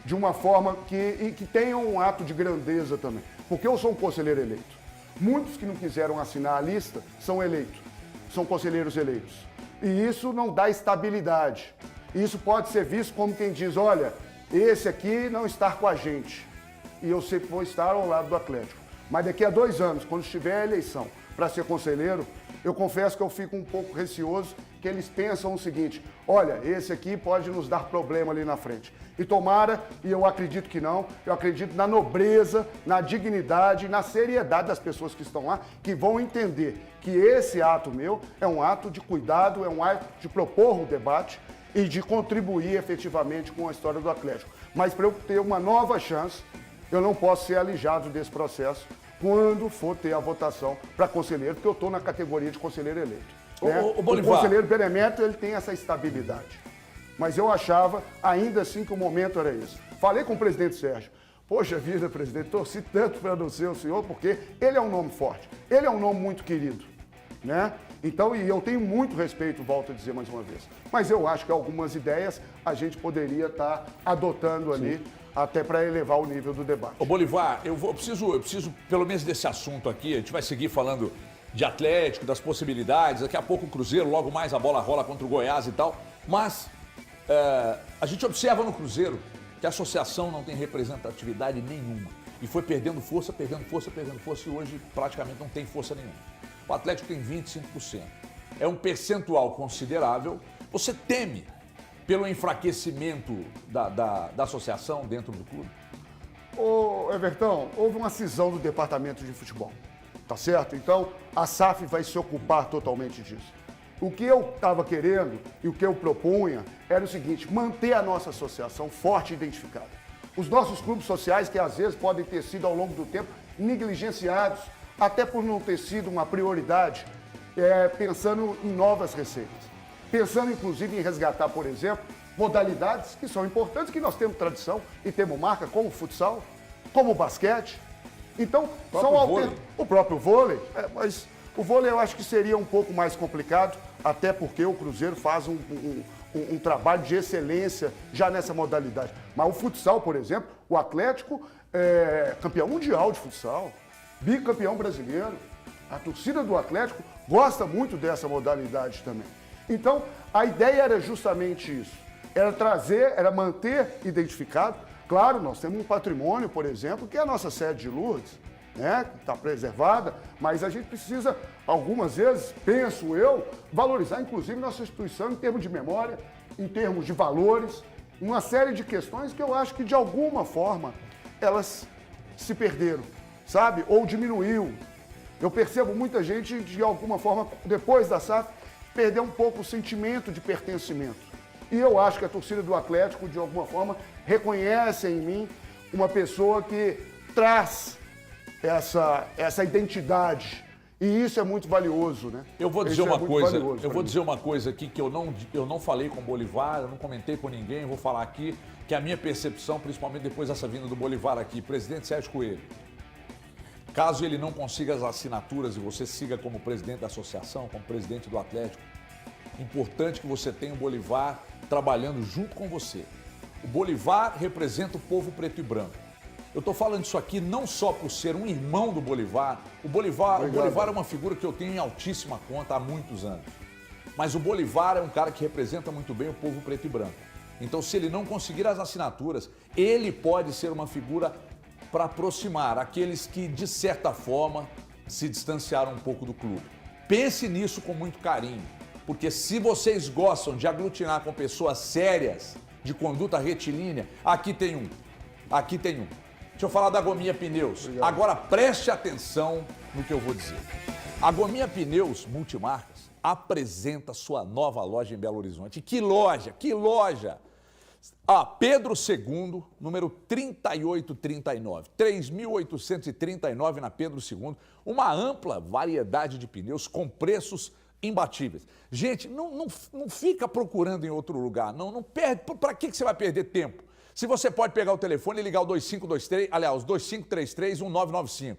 de uma forma que tenham um ato de grandeza também. Porque eu sou um conselheiro eleito. Muitos que não quiseram assinar a lista são eleitos, são conselheiros eleitos. E isso não dá estabilidade. Isso pode ser visto como quem diz, olha, esse aqui não está com a gente. E eu sempre vou estar ao lado do Atlético. Mas daqui a 2 anos, quando estiver a eleição para ser conselheiro, eu confesso que eu fico um pouco receoso que eles pensam o seguinte, olha, esse aqui pode nos dar problema ali na frente. E tomara, e eu acredito que não, eu acredito na nobreza, na dignidade, na seriedade das pessoas que estão lá, que vão entender que esse ato meu é um ato de cuidado, é um ato de propor um debate e de contribuir efetivamente com a história do Atlético. Mas para eu ter uma nova chance, eu não posso ser alijado desse processo quando for ter a votação para conselheiro, porque eu estou na categoria de conselheiro eleito. Né? O Bolivar. O conselheiro benemérito, ele tem essa estabilidade. Mas eu achava, ainda assim, que o momento era esse. Falei com o presidente Sérgio. Poxa vida, presidente, torci tanto para não ser o senhor, porque ele é um nome forte. Ele é um nome muito querido, né? Então, e eu tenho muito respeito, volto a dizer mais uma vez. Mas eu acho que algumas ideias a gente poderia estar adotando ali, até para elevar o nível do debate. Ô Bolivar, eu preciso, pelo menos desse assunto aqui, a gente vai seguir falando de Atlético, das possibilidades, daqui a pouco o Cruzeiro, logo mais a bola rola contra o Goiás e tal, mas a gente observa no Cruzeiro que a associação não tem representatividade nenhuma e foi perdendo força e hoje praticamente não tem força nenhuma. O Atlético tem 25%. É um percentual considerável. Você teme pelo enfraquecimento da associação dentro do clube? Ô, Everton, houve uma cisão do departamento de futebol, tá certo? Então, a SAF vai se ocupar totalmente disso. O que eu estava querendo e o que eu propunha era o seguinte, manter a nossa associação forte e identificada. Os nossos clubes sociais, que às vezes podem ter sido ao longo do tempo negligenciados, até por não ter sido uma prioridade, pensando em novas receitas. Pensando, inclusive, em resgatar, por exemplo, modalidades que são importantes, que nós temos tradição e temos marca, como o futsal, como o basquete. Então, o próprio vôlei, mas o vôlei eu acho que seria um pouco mais complicado, até porque o Cruzeiro faz um trabalho de excelência já nessa modalidade. Mas o futsal, por exemplo, o Atlético é campeão mundial de futsal, bicampeão brasileiro. A torcida do Atlético gosta muito dessa modalidade também. Então, a ideia era justamente isso. Era manter identificado. Claro, nós temos um patrimônio, por exemplo, que é a nossa sede de Lourdes, né? Que está preservada, mas a gente precisa, algumas vezes, penso eu, valorizar, inclusive, nossa instituição em termos de memória, em termos de valores, uma série de questões que eu acho que, de alguma forma, elas se perderam, sabe? Ou diminuiu. Eu percebo muita gente, de alguma forma, depois da SAF, perder um pouco o sentimento de pertencimento. E eu acho que a torcida do Atlético, de alguma forma, reconhece em mim uma pessoa que traz essa identidade. E isso é muito valioso, né? Eu vou dizer uma coisa aqui que eu não falei com o Bolivar, eu não comentei com ninguém, eu vou falar aqui, que é a minha percepção, principalmente depois dessa vinda do Bolivar aqui, presidente Sérgio Coelho. Caso ele não consiga as assinaturas e você siga como presidente da associação, como presidente do Atlético, importante que você tenha o Bolivar trabalhando junto com você. O Bolivar representa o povo preto e branco. Eu estou falando isso aqui não só por ser um irmão do Bolivar. O Bolivar é uma figura que eu tenho em altíssima conta há muitos anos. Mas o Bolivar é um cara que representa muito bem o povo preto e branco. Então, se ele não conseguir as assinaturas, ele pode ser uma figura para aproximar aqueles que, de certa forma, se distanciaram um pouco do clube. Pense nisso com muito carinho, porque se vocês gostam de aglutinar com pessoas sérias, de conduta retilínea, aqui tem um. Deixa eu falar da Gominha Pneus. Agora preste atenção no que eu vou dizer. A Gominha Pneus Multimarcas apresenta sua nova loja em Belo Horizonte. Que loja, que loja! Pedro II, número 3839, 3.839 na Pedro II, uma ampla variedade de pneus com preços imbatíveis. Gente, não fica procurando em outro lugar, não perde. Para que você vai perder tempo? Se você pode pegar o telefone e ligar o 2533-1995.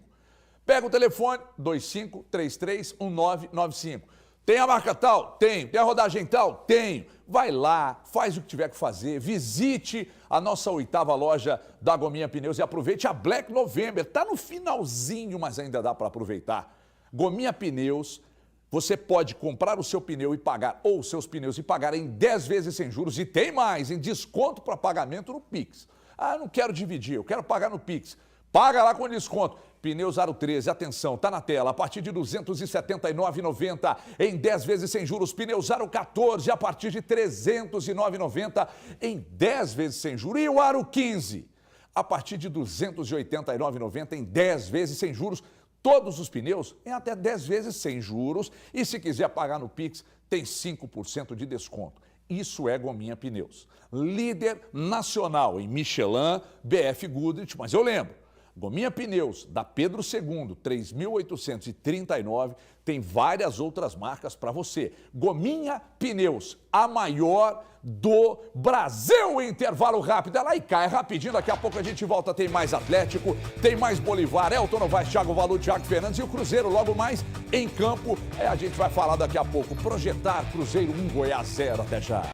Pega o telefone, 2533-1995. Tem a marca tal? Tem. Tem a rodagem tal? Tenho. Vai lá, faz o que tiver que fazer, visite a nossa 8ª loja da Gominha Pneus e aproveite a Black November. Está no finalzinho, mas ainda dá para aproveitar. Gominha Pneus, você pode comprar o seu pneu e pagar, ou os seus pneus e pagar em 10 vezes sem juros. E tem mais, em desconto para pagamento no Pix. Eu não quero dividir, eu quero pagar no Pix. Paga lá com desconto. Pneus Aro 13, atenção, tá na tela, a partir de R$ 279,90 em 10 vezes sem juros. Pneus Aro 14, a partir de R$ 309,90 em 10 vezes sem juros. E o Aro 15, a partir de R$ 289,90 em 10 vezes sem juros. Todos os pneus em até 10 vezes sem juros. E se quiser pagar no Pix, tem 5% de desconto. Isso é Gominha Pneus. Líder nacional em Michelin, BF Goodrich, mas eu lembro. Gominha Pneus, da Pedro II, 3.839, tem várias outras marcas para você. Gominha Pneus, a maior do Brasil. Intervalo rápido, ela e cai rapidinho, daqui a pouco a gente volta, tem mais Atlético, tem mais Bolivar, Elton Novaes, Thiago Valu, Thiago Fernandes e o Cruzeiro logo mais em campo. A gente vai falar daqui a pouco, projetar Cruzeiro 1, Goiás 0, até já.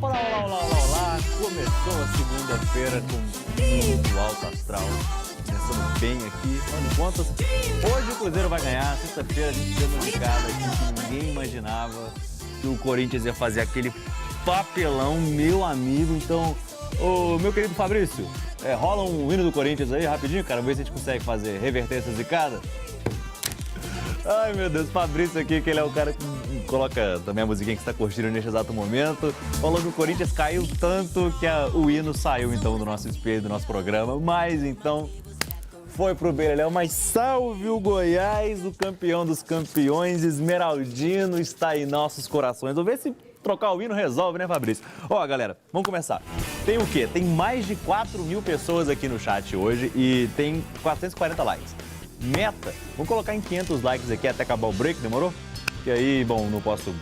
Olá. Começou a segunda-feira com muito alto astral. Começando bem aqui. Dando contas, hoje o Cruzeiro vai ganhar. Sexta-feira a gente deu uma indicada aqui que ninguém imaginava que o Corinthians ia fazer aquele papelão, meu amigo. Então, meu querido Fabrício, rola um hino do Corinthians aí rapidinho, cara. Ver se a gente consegue reverter essa zicada. Ai, meu Deus, Fabrício aqui, que ele é o cara que coloca também a musiquinha que você está curtindo neste exato momento. Falou que o Corinthians caiu tanto que o hino saiu, então, do nosso espelho, do nosso programa. Mas, então, foi pro Beleléu. Mas salve o Goiás, o campeão dos campeões, Esmeraldino, está em nossos corações. Vamos ver se trocar o hino resolve, né, Fabrício? Galera, vamos começar. Tem o quê? Tem mais de 4.000 pessoas aqui no chat hoje e tem 440 likes. Meta, vamos colocar em 500 likes aqui até acabar o break, demorou? E aí, bom, não posso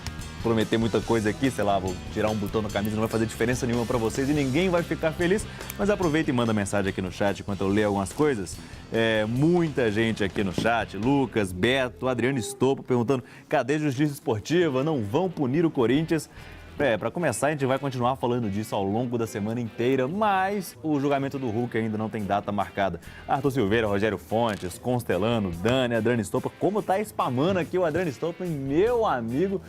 prometer muita coisa aqui, sei lá, vou tirar um botão na camisa, não vai fazer diferença nenhuma pra vocês e ninguém vai ficar feliz, mas aproveita e manda mensagem aqui no chat enquanto eu leio algumas coisas. Muita gente aqui no chat, Lucas, Beto, Adriano Estopo perguntando, cadê a justiça esportiva? Não vão punir o Corinthians? Para começar, a gente vai continuar falando disso ao longo da semana inteira, mas o julgamento do Hulk ainda não tem data marcada. Arthur Silveira, Rogério Fontes, Constelano, Dani, Adriano Estopa. Como tá spamando aqui o Adriano Estopa, meu amigo?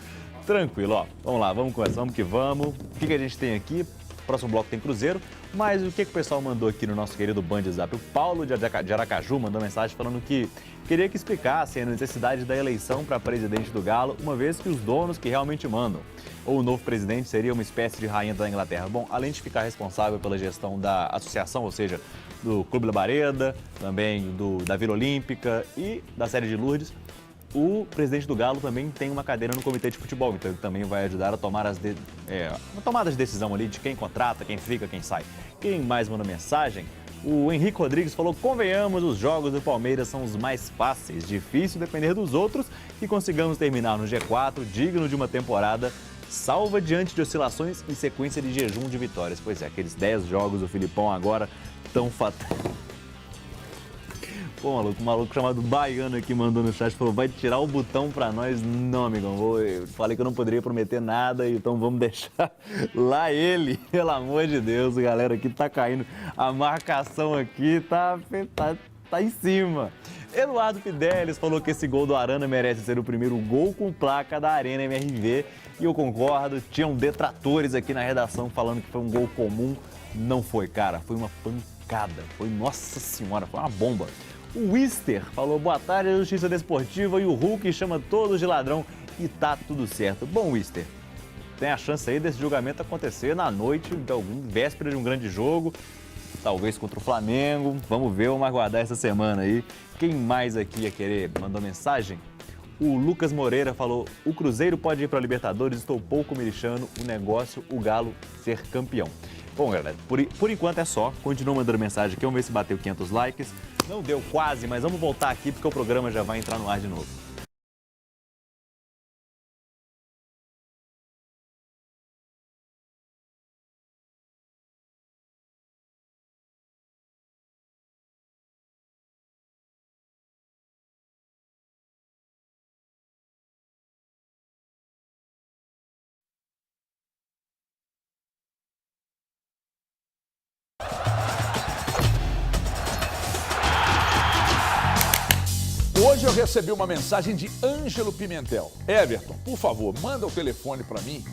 Tranquilo, vamos lá, vamos começar, vamos que vamos. O que a gente tem aqui? Próximo bloco tem Cruzeiro, mas o que o pessoal mandou aqui no nosso querido Band Zap? O Paulo de Aracaju mandou mensagem falando que queria que explicassem a necessidade da eleição para presidente do Galo, uma vez que os donos que realmente mandam. Ou o novo presidente seria uma espécie de rainha da Inglaterra. Bom, além de ficar responsável pela gestão da associação, ou seja, do Clube Labareda, também da Vila Olímpica e da Série de Lourdes, o presidente do Galo também tem uma cadeira no comitê de futebol, então ele também vai ajudar a tomar uma tomada de decisão ali de quem contrata, quem fica, quem sai. Quem mais manda mensagem? O Henrique Rodrigues falou, convenhamos, os jogos do Palmeiras são os mais fáceis, difícil depender dos outros e consigamos terminar no G4, digno de uma temporada salva diante de oscilações e sequência de jejum de vitórias. Pois é, aqueles 10 jogos do Filipão agora tão fatais. Pô, um maluco chamado Baiano aqui mandou no chat, falou, vai tirar o botão pra nós? Não, amigão, eu falei que eu não poderia prometer nada, então vamos deixar lá ele, pelo amor de Deus, galera, aqui tá caindo, a marcação aqui tá em cima. Eduardo Fidelis falou que esse gol do Arana merece ser o primeiro gol com placa da Arena MRV, e eu concordo, tinham detratores aqui na redação falando que foi um gol comum, não foi, cara, foi uma pancada, foi, nossa senhora, foi uma bomba. O Wister falou, boa tarde, a Justiça Desportiva e o Hulk chama todos de ladrão e tá tudo certo. Bom, Wister, tem a chance aí desse julgamento acontecer na noite, então, véspera de um grande jogo, talvez contra o Flamengo. Vamos ver, vamos aguardar essa semana aí. Quem mais aqui ia querer mandar mensagem? O Lucas Moreira falou: o Cruzeiro pode ir para a Libertadores, estou pouco me lixando, o negócio, o Galo ser campeão. Bom, galera, por enquanto é só. Continua mandando mensagem aqui, vamos ver se bateu 500 likes. Não deu quase, mas vamos voltar aqui porque o programa já vai entrar no ar de novo. Hoje eu recebi uma mensagem de Ângelo Pimentel. Everton, por favor, manda o telefone para mim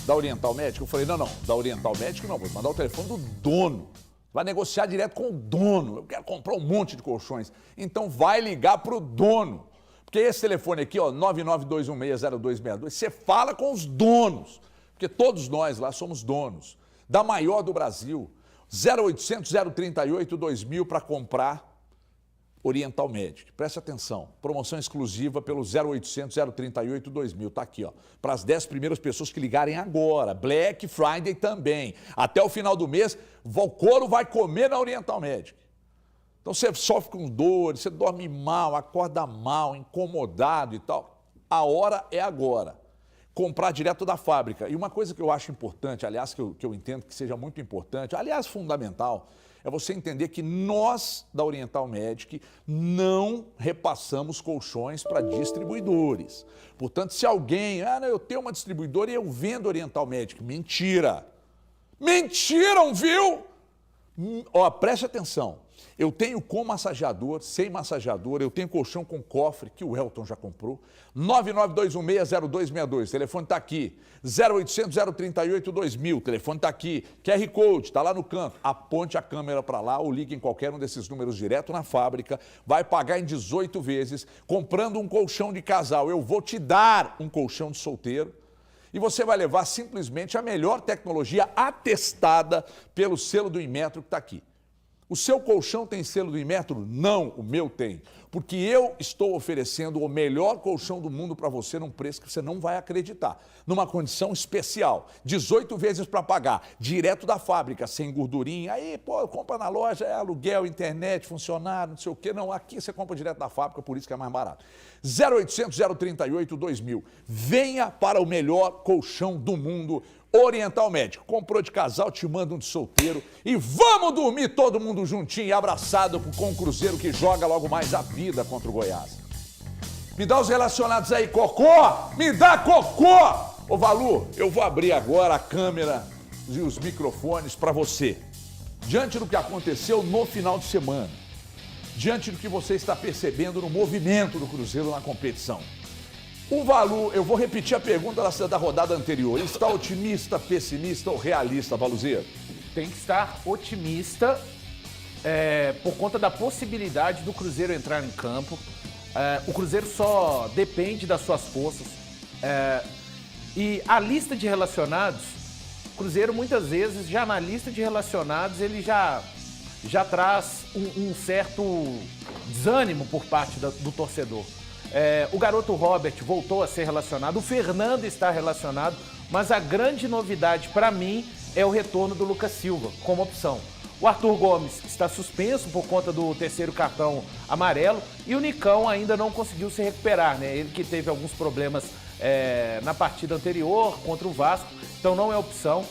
da Oriental Médica. Eu falei, não, da Oriental Médica não, vou mandar o telefone do dono. Vai negociar direto com o dono. Eu quero comprar um monte de colchões. Então vai ligar para o dono. Porque esse telefone aqui, ó, 992160262, você fala com os donos. Porque todos nós lá somos donos. Da maior do Brasil. 0800 038 2000 para comprar Oriental Medic. Preste atenção, promoção exclusiva pelo 0800 038 2000, tá aqui, ó, para as 10 primeiras pessoas que ligarem agora, Black Friday também. Até o final do mês, o couro vai comer na Oriental Medic. Então você sofre com dores, você dorme mal, acorda mal, incomodado e tal. A hora é agora. Comprar direto da fábrica. E uma coisa que eu acho importante, aliás, que eu entendo que seja muito importante, aliás, fundamental, é você entender que nós, da Oriental Medic, não repassamos colchões para distribuidores. Portanto, se alguém, eu tenho uma distribuidora e eu vendo Oriental Medic. Mentira! Mentiram, viu? Ó, preste atenção. Eu tenho com massageador, sem massageador, eu tenho colchão com cofre, que o Elton já comprou. 992160262, o telefone está aqui. 0800 038 2000, o telefone está aqui. QR Code, está lá no canto. Aponte a câmera para lá ou ligue em qualquer um desses números direto na fábrica. Vai pagar em 18 vezes, comprando um colchão de casal. Eu vou te dar um colchão de solteiro. E você vai levar simplesmente a melhor tecnologia atestada pelo selo do Inmetro que está aqui. O seu colchão tem selo do Inmetro? Não, o meu tem. Porque eu estou oferecendo o melhor colchão do mundo para você num preço que você não vai acreditar. Numa condição especial. 18 vezes para pagar, direto da fábrica, sem gordurinha. Aí, pô, compra na loja, é aluguel, internet, funcionário, não sei o quê. Não, aqui você compra direto da fábrica, por isso que é mais barato. 0800 038 2000. Venha para o melhor colchão do mundo. Oriental Médico. Comprou de casal, te manda um de solteiro e vamos dormir todo mundo juntinho e abraçado com o Cruzeiro que joga logo mais a vida contra o Goiás. Me dá os relacionados aí, Cocô! Me dá Cocô! Ô Valu, eu vou abrir agora a câmera e os microfones para você. Diante do que aconteceu no final de semana, diante do que você está percebendo no movimento do Cruzeiro na competição, o Valu, eu vou repetir a pergunta da rodada anterior. Ele está otimista, pessimista ou realista, Valuzeiro? Tem que estar otimista por conta da possibilidade do Cruzeiro entrar em campo. O Cruzeiro só depende das suas forças. E a lista de relacionados, o Cruzeiro muitas vezes, já na lista de relacionados, ele já traz um certo desânimo por parte do torcedor. O garoto Robert voltou a ser relacionado, o Fernando está relacionado, mas a grande novidade para mim é o retorno do Lucas Silva como opção. O Arthur Gomes está suspenso por conta do terceiro cartão amarelo e o Nicão ainda não conseguiu se recuperar, né? Ele que teve alguns problemas na partida anterior contra o Vasco, então não é opção.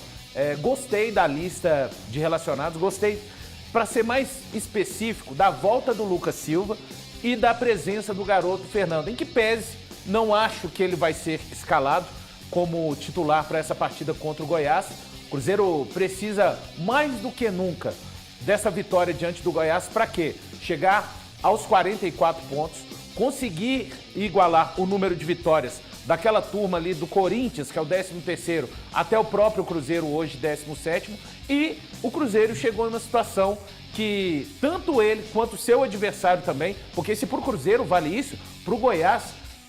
Gostei da lista de relacionados, gostei, para ser mais específico, da volta do Lucas Silva e da presença do garoto Fernando, em que pese, não acho que ele vai ser escalado como titular para essa partida contra o Goiás. O Cruzeiro precisa mais do que nunca dessa vitória diante do Goiás para quê? Chegar aos 44 pontos, conseguir igualar o número de vitórias daquela turma ali do Corinthians, que é o 13º, até o próprio Cruzeiro hoje, 17º, e o Cruzeiro chegou numa situação que tanto ele quanto o seu adversário também, porque se pro Cruzeiro vale isso, pro Goiás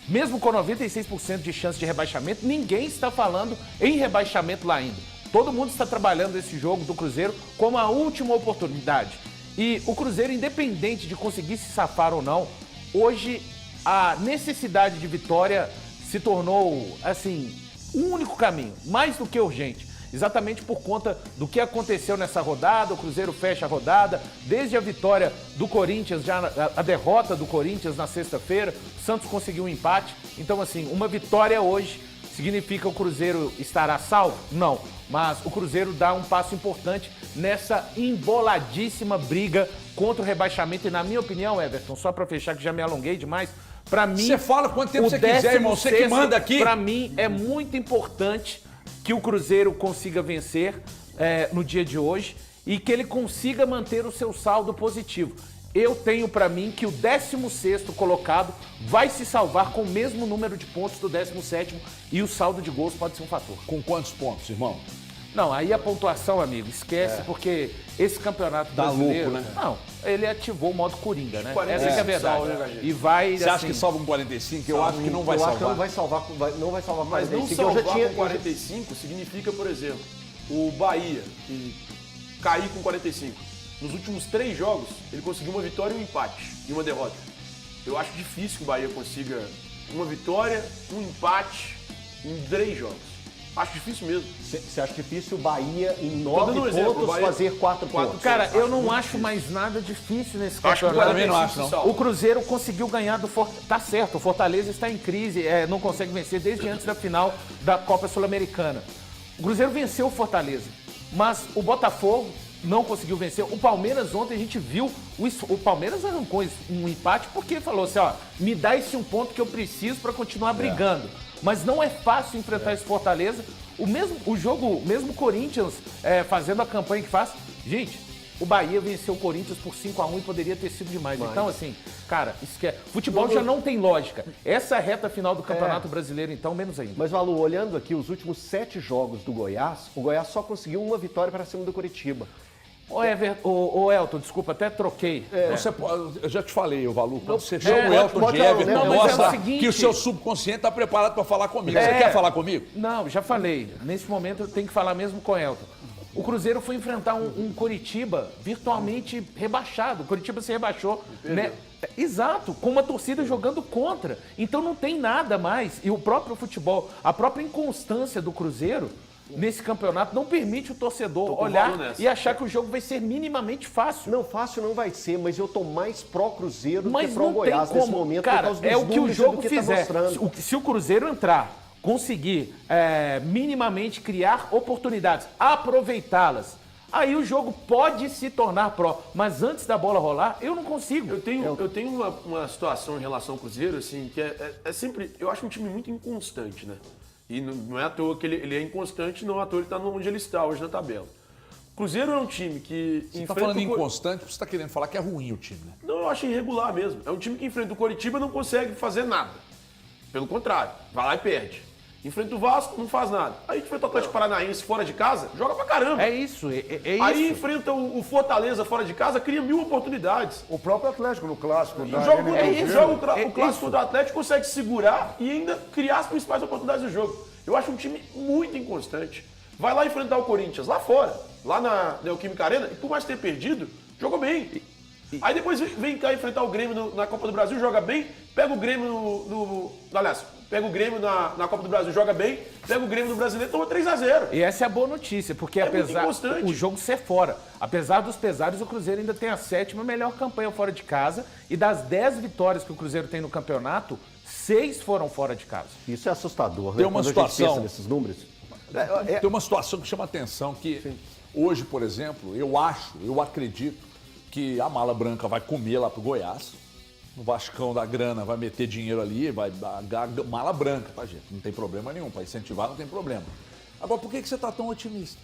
Mesmo com 96% de chance de rebaixamento, ninguém está falando em rebaixamento lá ainda. Todo mundo está trabalhando esse jogo do Cruzeiro como a última oportunidade. E o Cruzeiro, independente de conseguir se safar ou não, hoje a necessidade de vitória se tornou, assim, um único caminho, mais do que urgente. Exatamente por conta do que aconteceu nessa rodada, o Cruzeiro fecha a rodada, desde a vitória do Corinthians, já a derrota do Corinthians na sexta-feira, o Santos conseguiu um empate. Então, assim, uma vitória hoje significa o Cruzeiro estará salvo? Não, mas o Cruzeiro dá um passo importante nessa emboladíssima briga contra o rebaixamento. E na minha opinião, Everton, só para fechar que já me alonguei demais, para mim... Você fala quanto tempo você quiser, irmão, você que manda aqui. Para mim é muito importante que o Cruzeiro consiga vencer no dia de hoje e que ele consiga manter o seu saldo positivo. Eu tenho para mim que o 16º colocado vai se salvar com o mesmo número de pontos do 17º e o saldo de gols pode ser um fator. Com quantos pontos, irmão? Não, aí a pontuação, amigo, esquece, porque esse campeonato brasileiro... louco, né? Não, ele ativou o modo Coringa, né? 45 Essa é a verdade. salva, né, E vai, Você acha que salva com 45? Eu acho que não vai Eu acho que salvar. não vai salvar Mas não 45. salvar com 45 significa, por exemplo, o Bahia, que cair com 45. Nos últimos 3 jogos, ele conseguiu uma vitória e um empate e uma derrota. Eu acho difícil que o Bahia consiga uma vitória, um empate em 3 jogos. Acho difícil mesmo. Você acha difícil o Bahia, em 9 dando um exemplo, pontos, Bahia- fazer 4 pontos? Cara, eu não acho mais nada difícil nesse Acho que o campeonato. também não acho, não. O Cruzeiro conseguiu ganhar do Fortaleza. Tá certo, o Fortaleza está em crise, não consegue vencer desde antes da final da Copa Sul-Americana. O Cruzeiro venceu o Fortaleza, mas o Botafogo não conseguiu vencer. O Palmeiras ontem a gente viu, o Palmeiras arrancou um empate porque falou assim, ó, me dá esse um ponto que eu preciso para continuar brigando. Mas não é fácil enfrentar esse Fortaleza. Mesmo o Corinthians fazendo a campanha que faz. Gente, o Bahia venceu o Corinthians por 5-1 e poderia ter sido demais. Então, assim, cara, esquece. Futebol já não tem lógica. Essa reta final do Campeonato Brasileiro, então, menos ainda. Mas, Valu, olhando aqui os últimos 7 jogos do Goiás, o Goiás só conseguiu uma vitória para cima do Curitiba. Ô Elton, desculpa, até troquei. Eu já te falei, o Valu, quando você chama o pode- Elton pode de falar, Everton, não, mas é o mostra seguinte- que o seu subconsciente está preparado para falar comigo. Você quer falar comigo? Não, já falei. Nesse momento eu tenho que falar mesmo com o Elton. O Cruzeiro foi enfrentar um Coritiba virtualmente rebaixado. O Coritiba se rebaixou, né? Exato, com uma torcida jogando contra. Então não tem nada mais. E o próprio futebol, a própria inconstância do Cruzeiro nesse campeonato não permite o torcedor olhar e achar que o jogo vai ser minimamente fácil. Não, fácil não vai ser, mas eu tô mais pró-Cruzeiro do Mas que não pró-Goiás tem nesse como. momento, Cara, por causa dos é o que o números e jogo do que fizer. tá mostrando. Se o Cruzeiro entrar, conseguir minimamente criar oportunidades, aproveitá-las, aí o jogo pode se tornar pró. Mas antes da bola rolar, eu não consigo. Eu tenho uma situação em relação ao Cruzeiro, assim, que é sempre... Eu acho um time muito inconstante, né? E não é à toa que ele é inconstante, não é à toa ele está onde ele está hoje na tabela. O Cruzeiro é um time que Você está falando inconstante, você está querendo falar que é ruim o time, né? Não, eu acho irregular mesmo. É um time que enfrenta o Coritiba e não consegue fazer nada. Pelo contrário, vai lá e perde. Enfrenta o Vasco, não faz nada. Aí enfrenta o Atlético Paranaense fora de casa, joga pra caramba. É isso, é Aí isso. enfrenta o Fortaleza fora de casa, cria 1000 oportunidades. O próprio Atlético no clássico. O clássico do Atlético consegue segurar e ainda criar as principais oportunidades do jogo. Eu acho um time muito inconstante. Vai lá enfrentar o Corinthians, lá fora, lá na Neoquímica Arena, e por mais ter perdido, jogou bem. Aí depois vem cá enfrentar o Grêmio na Copa do Brasil, joga bem, pega o Grêmio pega o Grêmio na Copa do Brasil, joga bem, pega o Grêmio no Brasileiro, toma 3-0. E essa é a boa notícia, porque apesar o jogo ser fora, apesar dos pesares, o Cruzeiro ainda tem a 7ª melhor campanha fora de casa, e das 10 vitórias que o Cruzeiro tem no campeonato, 6 foram fora de casa. Isso é assustador, né? Tem uma Quando a gente situação- pensa nesses números. Tem uma situação que chama atenção, que hoje, por exemplo, eu acredito que a mala branca vai comer lá pro Goiás, o Vascão da grana vai meter dinheiro ali, vai dar mala branca, tá, gente? Não tem problema nenhum, para incentivar não tem problema. Agora, por que você tá tão otimista?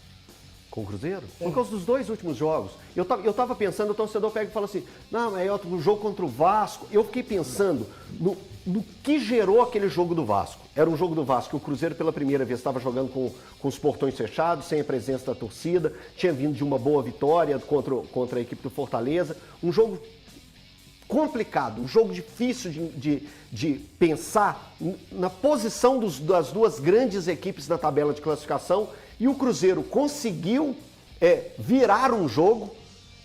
Com o Cruzeiro? Por causa dos 2 últimos jogos. Eu tava pensando, o torcedor pega e fala assim, não, é o jogo contra o Vasco. Eu fiquei pensando no que gerou aquele jogo do Vasco. Era um jogo do Vasco que o Cruzeiro pela primeira vez estava jogando com os portões fechados, sem a presença da torcida, tinha vindo de uma boa vitória contra a equipe do Fortaleza. Um jogo complicado, um jogo difícil de pensar na posição das duas grandes equipes da tabela de classificação, e o Cruzeiro conseguiu virar um jogo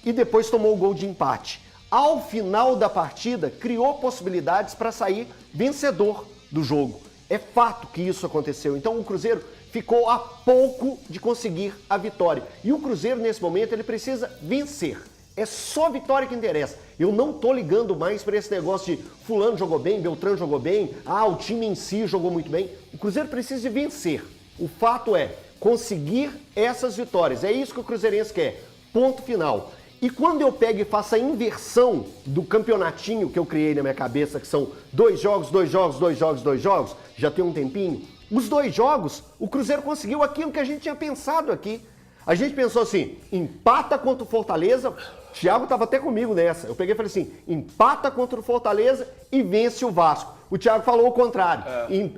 e depois tomou o gol de empate. Ao final da partida, criou possibilidades para sair vencedor do jogo. É fato que isso aconteceu. Então o Cruzeiro ficou a pouco de conseguir a vitória. E o Cruzeiro, nesse momento, ele precisa vencer. É só vitória que interessa. Eu não tô ligando mais para esse negócio de fulano jogou bem, Beltrano jogou bem, o time em si jogou muito bem. O Cruzeiro precisa de vencer. O fato é conseguir essas vitórias. É isso que o cruzeirense quer. Ponto final. E quando eu pego e faço a inversão do campeonatinho que eu criei na minha cabeça, que são 2 jogos, 2 jogos, 2 jogos, 2 jogos, já tem um tempinho, os 2 jogos, o Cruzeiro conseguiu aquilo que a gente tinha pensado aqui. A gente pensou assim, empata contra o Fortaleza, Thiago estava até comigo nessa, eu peguei e falei assim, empata contra o Fortaleza e vence o Vasco. O Thiago falou o contrário,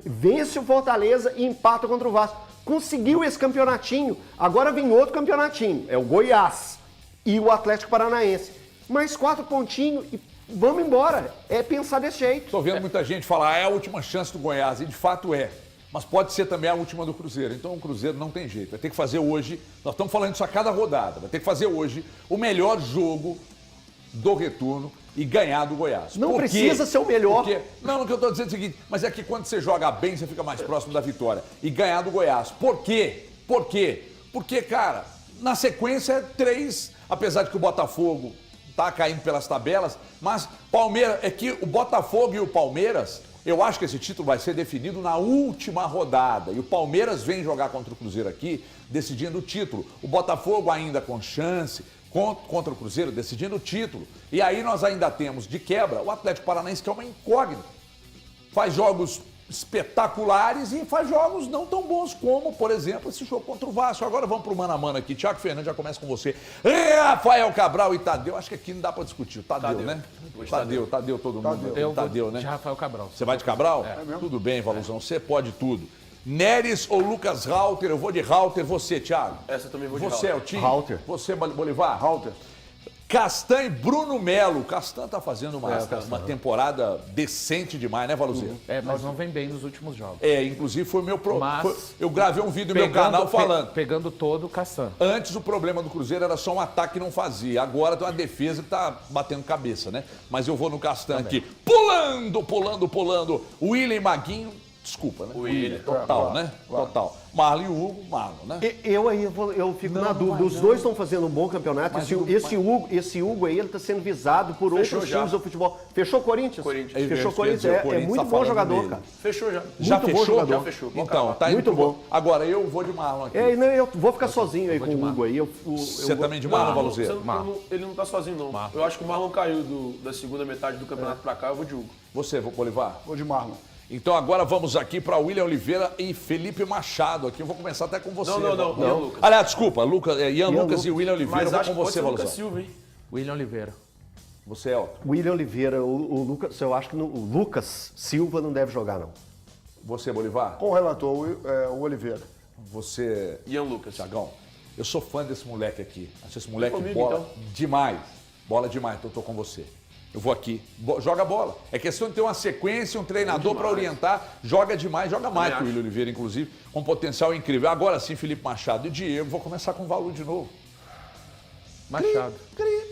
vence o Fortaleza e empata contra o Vasco. Conseguiu esse campeonatinho, agora vem outro campeonatinho, é o Goiás e o Atlético Paranaense. Mais 4 pontinhos e vamos embora. É pensar desse jeito. Estou vendo muita gente falar, é a última chance do Goiás, e de fato é. Mas pode ser também a última do Cruzeiro. Então o Cruzeiro não tem jeito. Vai ter que fazer hoje, nós estamos falando isso a cada rodada, vai ter que fazer hoje o melhor jogo do retorno e ganhar do Goiás. Não precisa ser o melhor. Não, o que eu estou dizendo é o seguinte, mas é que quando você joga bem, você fica mais próximo da vitória. E ganhar do Goiás. Por quê? Por quê? Porque, cara, na sequência é 3, apesar de que o Botafogo tá caindo pelas tabelas, mas Palmeiras, é que o Botafogo e o Palmeiras, eu acho que esse título vai ser definido na última rodada. E o Palmeiras vem jogar contra o Cruzeiro aqui, decidindo o título. O Botafogo ainda com chance, contra o Cruzeiro, decidindo o título. E aí nós ainda temos, de quebra, o Atlético Paranaense, que é uma incógnita. Faz jogos espetaculares e faz jogos não tão bons como, por exemplo, esse jogo contra o Vasco. Agora vamos pro mano a mano aqui. Thiago Fernandes, já começa com você. Rafael Cabral e Tadeu. Acho que aqui não dá pra discutir. Tadeu, né? Tadeu todo mundo. Tadeu, né? De Rafael Cabral. Você vai de Cabral? Tudo bem, Valuzão. Você pode tudo. Neres ou Lucas Rauter? Eu vou de Rauter. Você, Thiago? Essa eu também vou de Você Rauter. é o time? Rauter. Você, Bolivar? Rauter. Castan e Bruno Melo. Castan tá fazendo uma temporada decente demais, né, Valuzeiro? Mas não vem bem nos últimos jogos. Inclusive foi o meu problema. Mas Eu gravei um vídeo no meu canal falando. Pegando todo o Castan. Antes o problema do Cruzeiro era só um ataque que não fazia. Agora tem uma defesa que tá batendo cabeça, né? Mas eu vou no Castan aqui. Pulando. William Maguinho. Desculpa, né? William. Total, né? Total. Marlon e Hugo, né? Eu fico na dúvida. Os dois estão fazendo um bom campeonato. Esse Hugo aí, ele está sendo visado por outros times do futebol. Fechou o Corinthians? Fechou o Corinthians. É muito bom jogador, cara. Fechou já. Já Muito fechou? bom jogador. Já fechou. Então, tá Muito indo bom. Agora eu vou de Marlon aqui. Eu vou ficar sozinho aí com o Hugo aí. Você também de Marlon, Valuzeiro? Ele não tá sozinho, não. Eu acho que o Marlon caiu da segunda metade do campeonato pra cá, eu vou de Hugo. Você, Bolivar? Vou de Marlon. Então agora vamos aqui para William Oliveira e Felipe Machado aqui. Eu vou começar até com você. Não. Ian Lucas. Aliás, desculpa, Ian Lucas e William Oliveira. Mas Eu acho vou com que você, pode ser Valuzão. Lucas Silva, hein? William Oliveira. Você, Elton. William Oliveira, o Lucas, eu acho que o Lucas Silva não deve jogar, não. Você, Bolivar. Com o relator, o Oliveira. Você, Ian Lucas. Thiagão. Eu sou fã desse moleque aqui. Acho esse moleque Comigo, bola então. demais. Bola demais, então eu tô com você. Eu vou aqui. Joga bola. É questão de ter uma sequência, um treinador para orientar. Joga demais, joga mais que o William Oliveira, inclusive, com potencial incrível. Agora sim, Felipe Machado e Diego. Vou começar com o Valu de novo. Machado.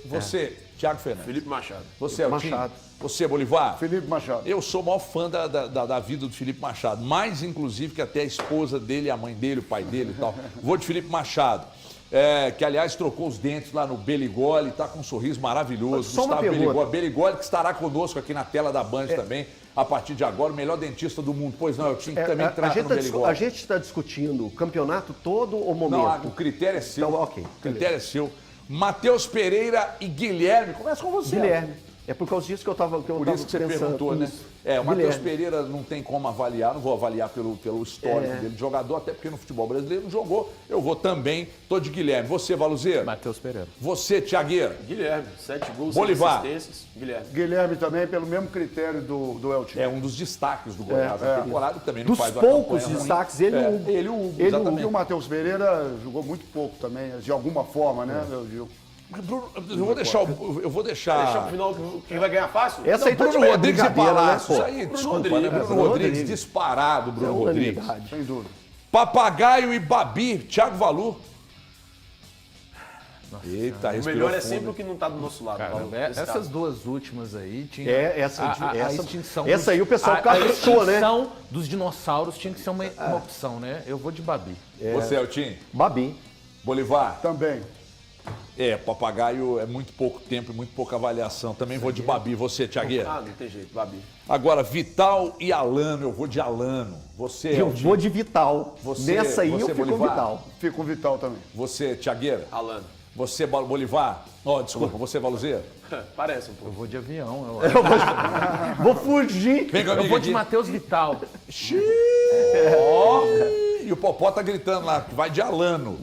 Você, Thiago Fernandes. Felipe Machado. Você é o time? Machado. Você, Bolivar? Felipe Machado. Eu sou o maior fã da vida do Felipe Machado. Mais, inclusive, que até a esposa dele, a mãe dele, o pai dele e tal. Vou de Felipe Machado. Que, aliás, trocou os dentes lá no Beligoli, tá com um sorriso maravilhoso. Só uma Gustavo pergunta. Beligoli, que estará conosco aqui na tela da Band também, a partir de agora, o melhor dentista do mundo. Pois não, eu tinha que também treinar no Beligoli. A gente está discutindo o campeonato todo ou momento? Não, o critério é seu. Então, ok, O critério é seu. Matheus Pereira e Guilherme. Começa com você. Guilherme. É por causa disso que eu estava pensando. Por isso que você perguntou, né? Isso. O Matheus Guilherme. Pereira não tem como avaliar, não vou avaliar pelo histórico dele de jogador, até porque no futebol brasileiro não jogou. Eu vou também, tô de Guilherme. Você, Valuzeiro? Matheus Pereira. Você, Thiagueiro? Guilherme, 7 gols, 7 Bolivar. assistências. Guilherme. Guilherme também, pelo mesmo critério do Elton. É um dos destaques do Goiás na temporada, também não Dos faz uma poucos campanha ruim. destaques, ele e o Hugo. Ele e o Hugo, E exatamente. o Matheus Pereira jogou muito pouco também, de alguma forma, né, eu digo. Bruno, eu vou deixar. Vai deixar pro final quem vai ganhar fácil? Essa aí tá Bruno de Rodrigues e brincadeira, né, Palácio. pô? Isso aí, desculpa, né? Bruno Rodrigues, disparado, Bruno Rodrigues. Sem dúvida. Papagaio e Babi, Thiago Valu. Eita, O respirou melhor é fundo. sempre o que não tá do nosso lado. Cara, Paulo, nesse essas caso. duas últimas aí tinha A extinção. essa aí o pessoal caprichou, né? A extinção dos dinossauros tinha que ser uma opção, né? Eu vou de Babi. Você, Eltim? Babi. Bolivar? Também. Papagaio é muito pouco tempo e muito pouca avaliação. Também vou de Babi. Você, Thiagueira? Ah, não tem jeito, Babi. Agora, Vital e Alano. Eu vou de Alano. Você, Eu Eltim? vou de Vital. Você- Nessa aí você, eu fico com Bolivar? Vital. Fico com o Vital também. Você, Thiagueira? Alano. Você, Bolivar? Desculpa, você, Valuzeiro? Parece um pouco. Eu vou de avião, eu acho. Vou fugir. Vem Eu comigo vou de aqui. Matheus Vital. E o Popó tá gritando lá, que vai de Alano.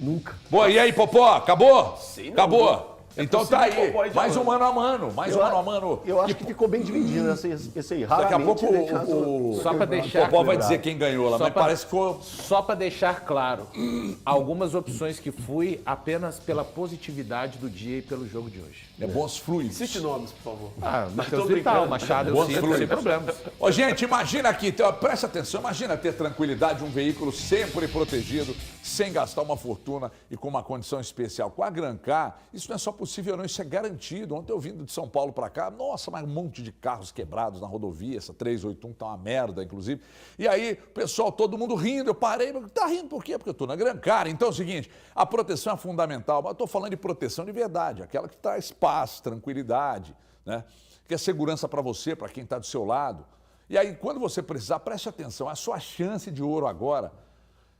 Nunca. Boa, e aí, Popó? Acabou? Sei não, Acabou? Então tá possível aí. Popó ir de Mais um Alano. mano a mano. Mais um mano a mano. Eu acho que ficou bem dividido esse aí. Daqui a pouco Só pra o deixar Popó vai claro. dizer quem ganhou lá, Só mas pra- parece que ficou... Só para deixar claro, algumas opções que fui apenas pela positividade do dia e pelo jogo de hoje. bons fluidos. Cite nomes, por favor. Matheus Tô Vital, brincando. Machado, eu Bons cito fluidos. sem problemas. Ô, gente, imagina aqui, presta atenção, imagina ter tranquilidade, um veículo sempre protegido, sem gastar uma fortuna e com uma condição especial. Com a Grancar, isso não é só possível não, isso é garantido. Ontem eu vindo de São Paulo para cá, nossa, mas um monte de carros quebrados na rodovia, essa 381 tá uma merda, inclusive. E aí, pessoal, todo mundo rindo, eu parei, tá rindo por quê? Porque eu tô na Grancar. Então é o seguinte, a proteção é fundamental, mas eu tô falando de proteção de verdade, aquela que traz paz, tranquilidade, né? Que é segurança para você, para quem está do seu lado. E aí, quando você precisar, preste atenção, é a sua chance de ouro agora.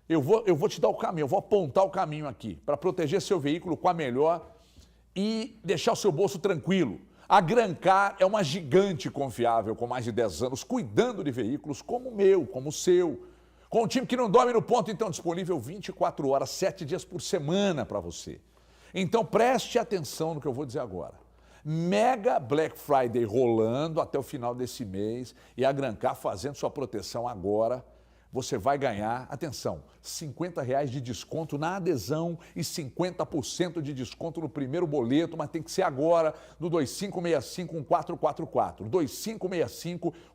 Eu vou te dar o caminho, eu vou apontar o caminho aqui para proteger seu veículo com a melhor e deixar o seu bolso tranquilo. A Grancar é uma gigante confiável com mais de 10 anos, cuidando de veículos como o meu, como o seu. Com um time que não dorme no ponto, então disponível 24 horas, 7 dias por semana para você. Então preste atenção no que eu vou dizer agora. Mega Black Friday rolando até o final desse mês e a Grancar fazendo sua proteção agora. Você vai ganhar, atenção, R$50 de desconto na adesão e 50% de desconto no primeiro boleto, mas tem que ser agora no 2565-1444.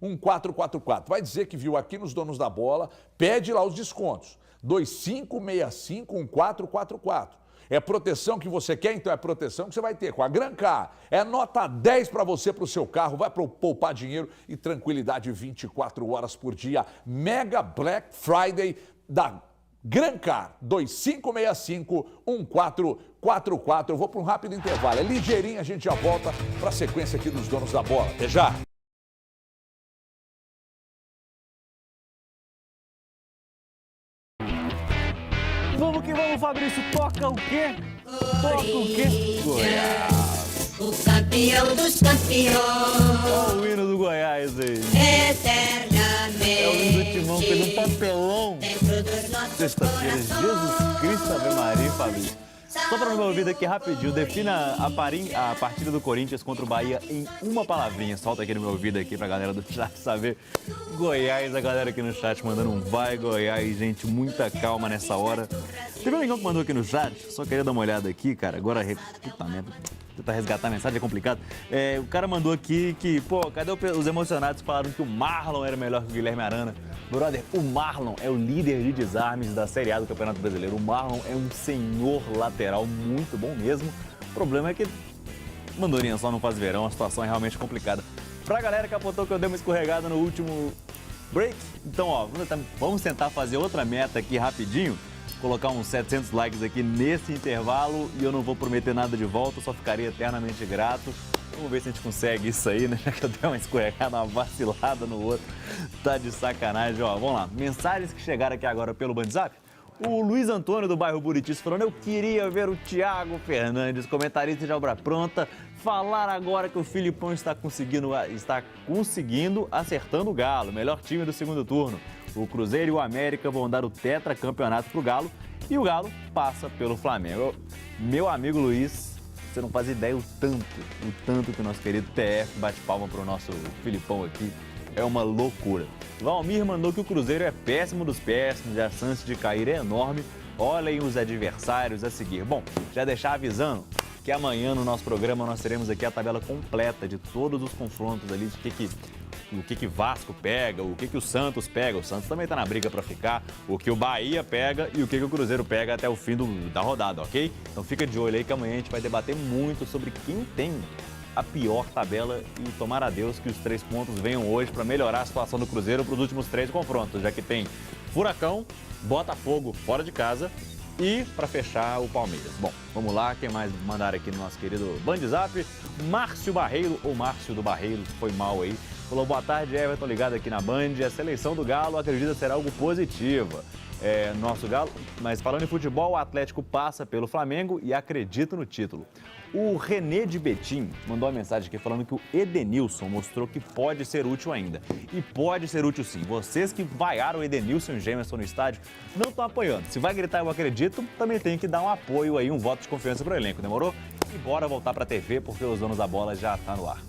2565-1444. Vai dizer que viu aqui nos Donos da Bola, pede lá os descontos. 2565-1444. É proteção que você quer, então é proteção que você vai ter com a Grancar. É nota 10 para você, para o seu carro, vai poupar dinheiro e tranquilidade 24 horas por dia. Mega Black Friday da Grancar, 2565-1444. Eu vou para um rápido intervalo, é ligeirinho, a gente já volta para a sequência aqui dos Donos da Bola. Até já! Vamos que vamos, Fabrício. Toca o quê? Toca o quê? Goiás. O campeão dos campeões. Olha o hino do Goiás aí. Eternamente. É o hino do Timão, fez um papelão. Dentro dos nossos Sexta-feira, Jesus Cristo, Ave Maria, Fabrício. Só para no meu ouvido aqui rapidinho, defina a partida do Corinthians contra o Bahia em uma palavrinha. Solta aqui no meu ouvido aqui pra galera do chat saber. Goiás, a galera aqui no chat mandando um vai Goiás, gente, muita calma nessa hora. Teve um amigão que mandou aqui no chat, só queria dar uma olhada aqui, cara, agora... Puta merda, tentar resgatar a mensagem é complicado. O cara mandou aqui que, pô, cadê os emocionados que falaram que o Marlon era melhor que o Guilherme Arana? Brother, o Marlon é o líder de desarmes da Série A do Campeonato Brasileiro. O Marlon é um senhor lateral muito bom mesmo. O problema é que Mandorinha só não faz verão, a situação é realmente complicada. Pra galera que apontou que eu dei uma escorregada no último break, então, ó, vamos tentar fazer outra meta aqui rapidinho. Colocar uns 700 likes aqui nesse intervalo e eu não vou prometer nada de volta, só ficaria eternamente grato. Vamos ver se a gente consegue isso aí, né? Já que eu dei uma escorregada, uma vacilada no outro. Tá de sacanagem, ó. Vamos lá. Mensagens que chegaram aqui agora pelo WhatsApp. O Luiz Antônio do bairro Buritis falando: eu queria ver o Thiago Fernandes, comentarista de Obra Pronta, falar agora que o Filipão está conseguindo acertando o Galo, melhor time do segundo turno. O Cruzeiro e o América vão dar o tetracampeonato pro Galo e o Galo passa pelo Flamengo. Meu amigo Luiz, você não faz ideia o tanto que o nosso querido TF bate palma pro nosso Filipão aqui. É uma loucura. Valmir mandou que o Cruzeiro é péssimo dos péssimos e a chance de cair é enorme. Olhem os adversários a seguir. Bom, já deixar avisando, que amanhã no nosso programa nós teremos aqui a tabela completa de todos os confrontos ali, de o que Vasco pega, o que o Santos pega. O Santos também está na briga para ficar, o que o Bahia pega e o que o Cruzeiro pega até o fim da rodada, ok? Então fica de olho aí que amanhã a gente vai debater muito sobre quem tem a pior tabela e tomara a Deus que os 3 pontos venham hoje para melhorar a situação do Cruzeiro para os últimos 3 confrontos, já que tem Furacão, Botafogo fora de casa e para fechar o Palmeiras. Bom, vamos lá, quem mais mandar aqui no nosso querido Bandzap? Márcio Barreiro, ou Márcio do Barreiro, foi mal aí. Falou, boa tarde, Everton, ligado aqui na Band. A seleção do Galo acredita ser algo positivo. Nosso Galo, mas falando em futebol, o Atlético passa pelo Flamengo e acredita no título. O René de Betim mandou uma mensagem aqui falando que o Edenilson mostrou que pode ser útil ainda. E pode ser útil sim. Vocês que vaiaram o Edenilson e o Jamerson no estádio não estão apoiando. Se vai gritar eu acredito, também tem que dar um apoio aí, um voto de confiança para o elenco, demorou? E bora voltar para a TV porque os donos da bola já tá no ar.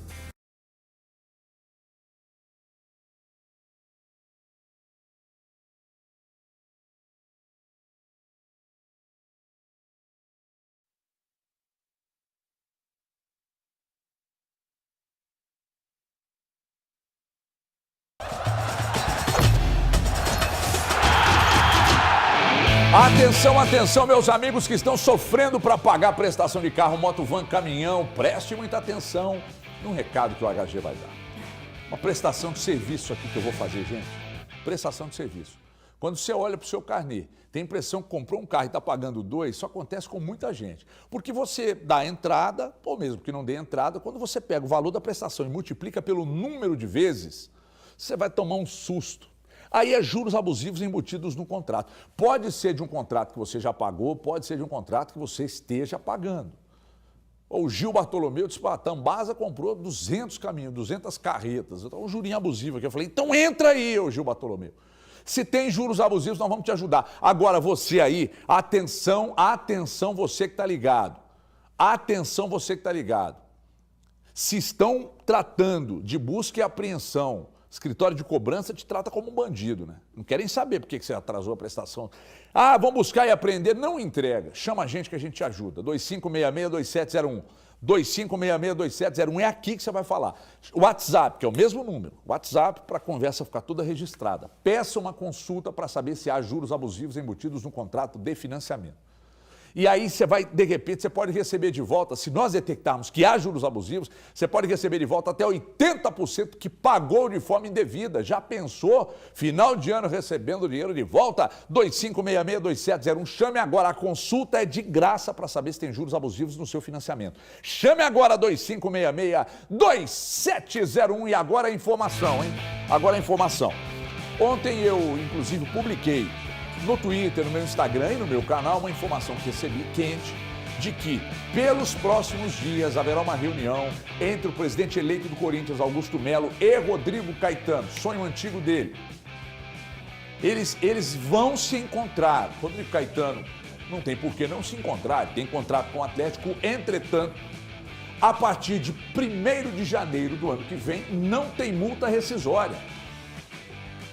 Atenção, atenção, meus amigos que estão sofrendo para pagar a prestação de carro, moto, van, caminhão. Preste muita atenção num recado que o HG vai dar. Uma prestação de serviço aqui que eu vou fazer, gente. Prestação de serviço. Quando você olha para o seu carnê, tem a impressão que comprou um carro e está pagando 2, isso acontece com muita gente. Porque você dá a entrada, ou mesmo que não dê entrada, quando você pega o valor da prestação e multiplica pelo número de vezes, você vai tomar um susto. Aí é juros abusivos embutidos no contrato. Pode ser de um contrato que você já pagou, pode ser de um contrato que você esteja pagando. O Gil Bartolomeu disse, a Tambasa comprou 200 caminhões, 200 carretas. Então, um jurinho abusivo aqui. Eu falei, então entra aí, ô Gil Bartolomeu. Se tem juros abusivos, nós vamos te ajudar. Agora, você aí, atenção, atenção, você que está ligado. Atenção, você que está ligado. Se estão tratando de busca e apreensão, escritório de cobrança te trata como um bandido, né? Não querem saber por que você atrasou a prestação. Ah, vão buscar e apreender, não entrega. Chama a gente que a gente te ajuda. 2566-2701. 2566-2701. É aqui que você vai falar. O WhatsApp, que é o mesmo número. WhatsApp para a conversa ficar toda registrada. Peça uma consulta para saber se há juros abusivos embutidos no contrato de financiamento. E aí você vai, de repente, você pode receber de volta, se nós detectarmos que há juros abusivos, você pode receber de volta até 80% que pagou de forma indevida. Já pensou? Final de ano recebendo dinheiro de volta? 2566-2701. Chame agora, a consulta é de graça para saber se tem juros abusivos no seu financiamento. Chame agora 2566-2701 e agora a informação, hein? Agora a informação. Ontem eu, inclusive, publiquei no Twitter, no meu Instagram e no meu canal, uma informação que recebi quente de que, pelos próximos dias, haverá uma reunião entre o presidente eleito do Corinthians, Augusto Melo, e Rodrigo Caetano, sonho antigo dele. Eles vão se encontrar. Rodrigo Caetano não tem por que não se encontrar, ele tem contrato com o Atlético, entretanto, a partir de 1º de janeiro do ano que vem, não tem multa rescisória.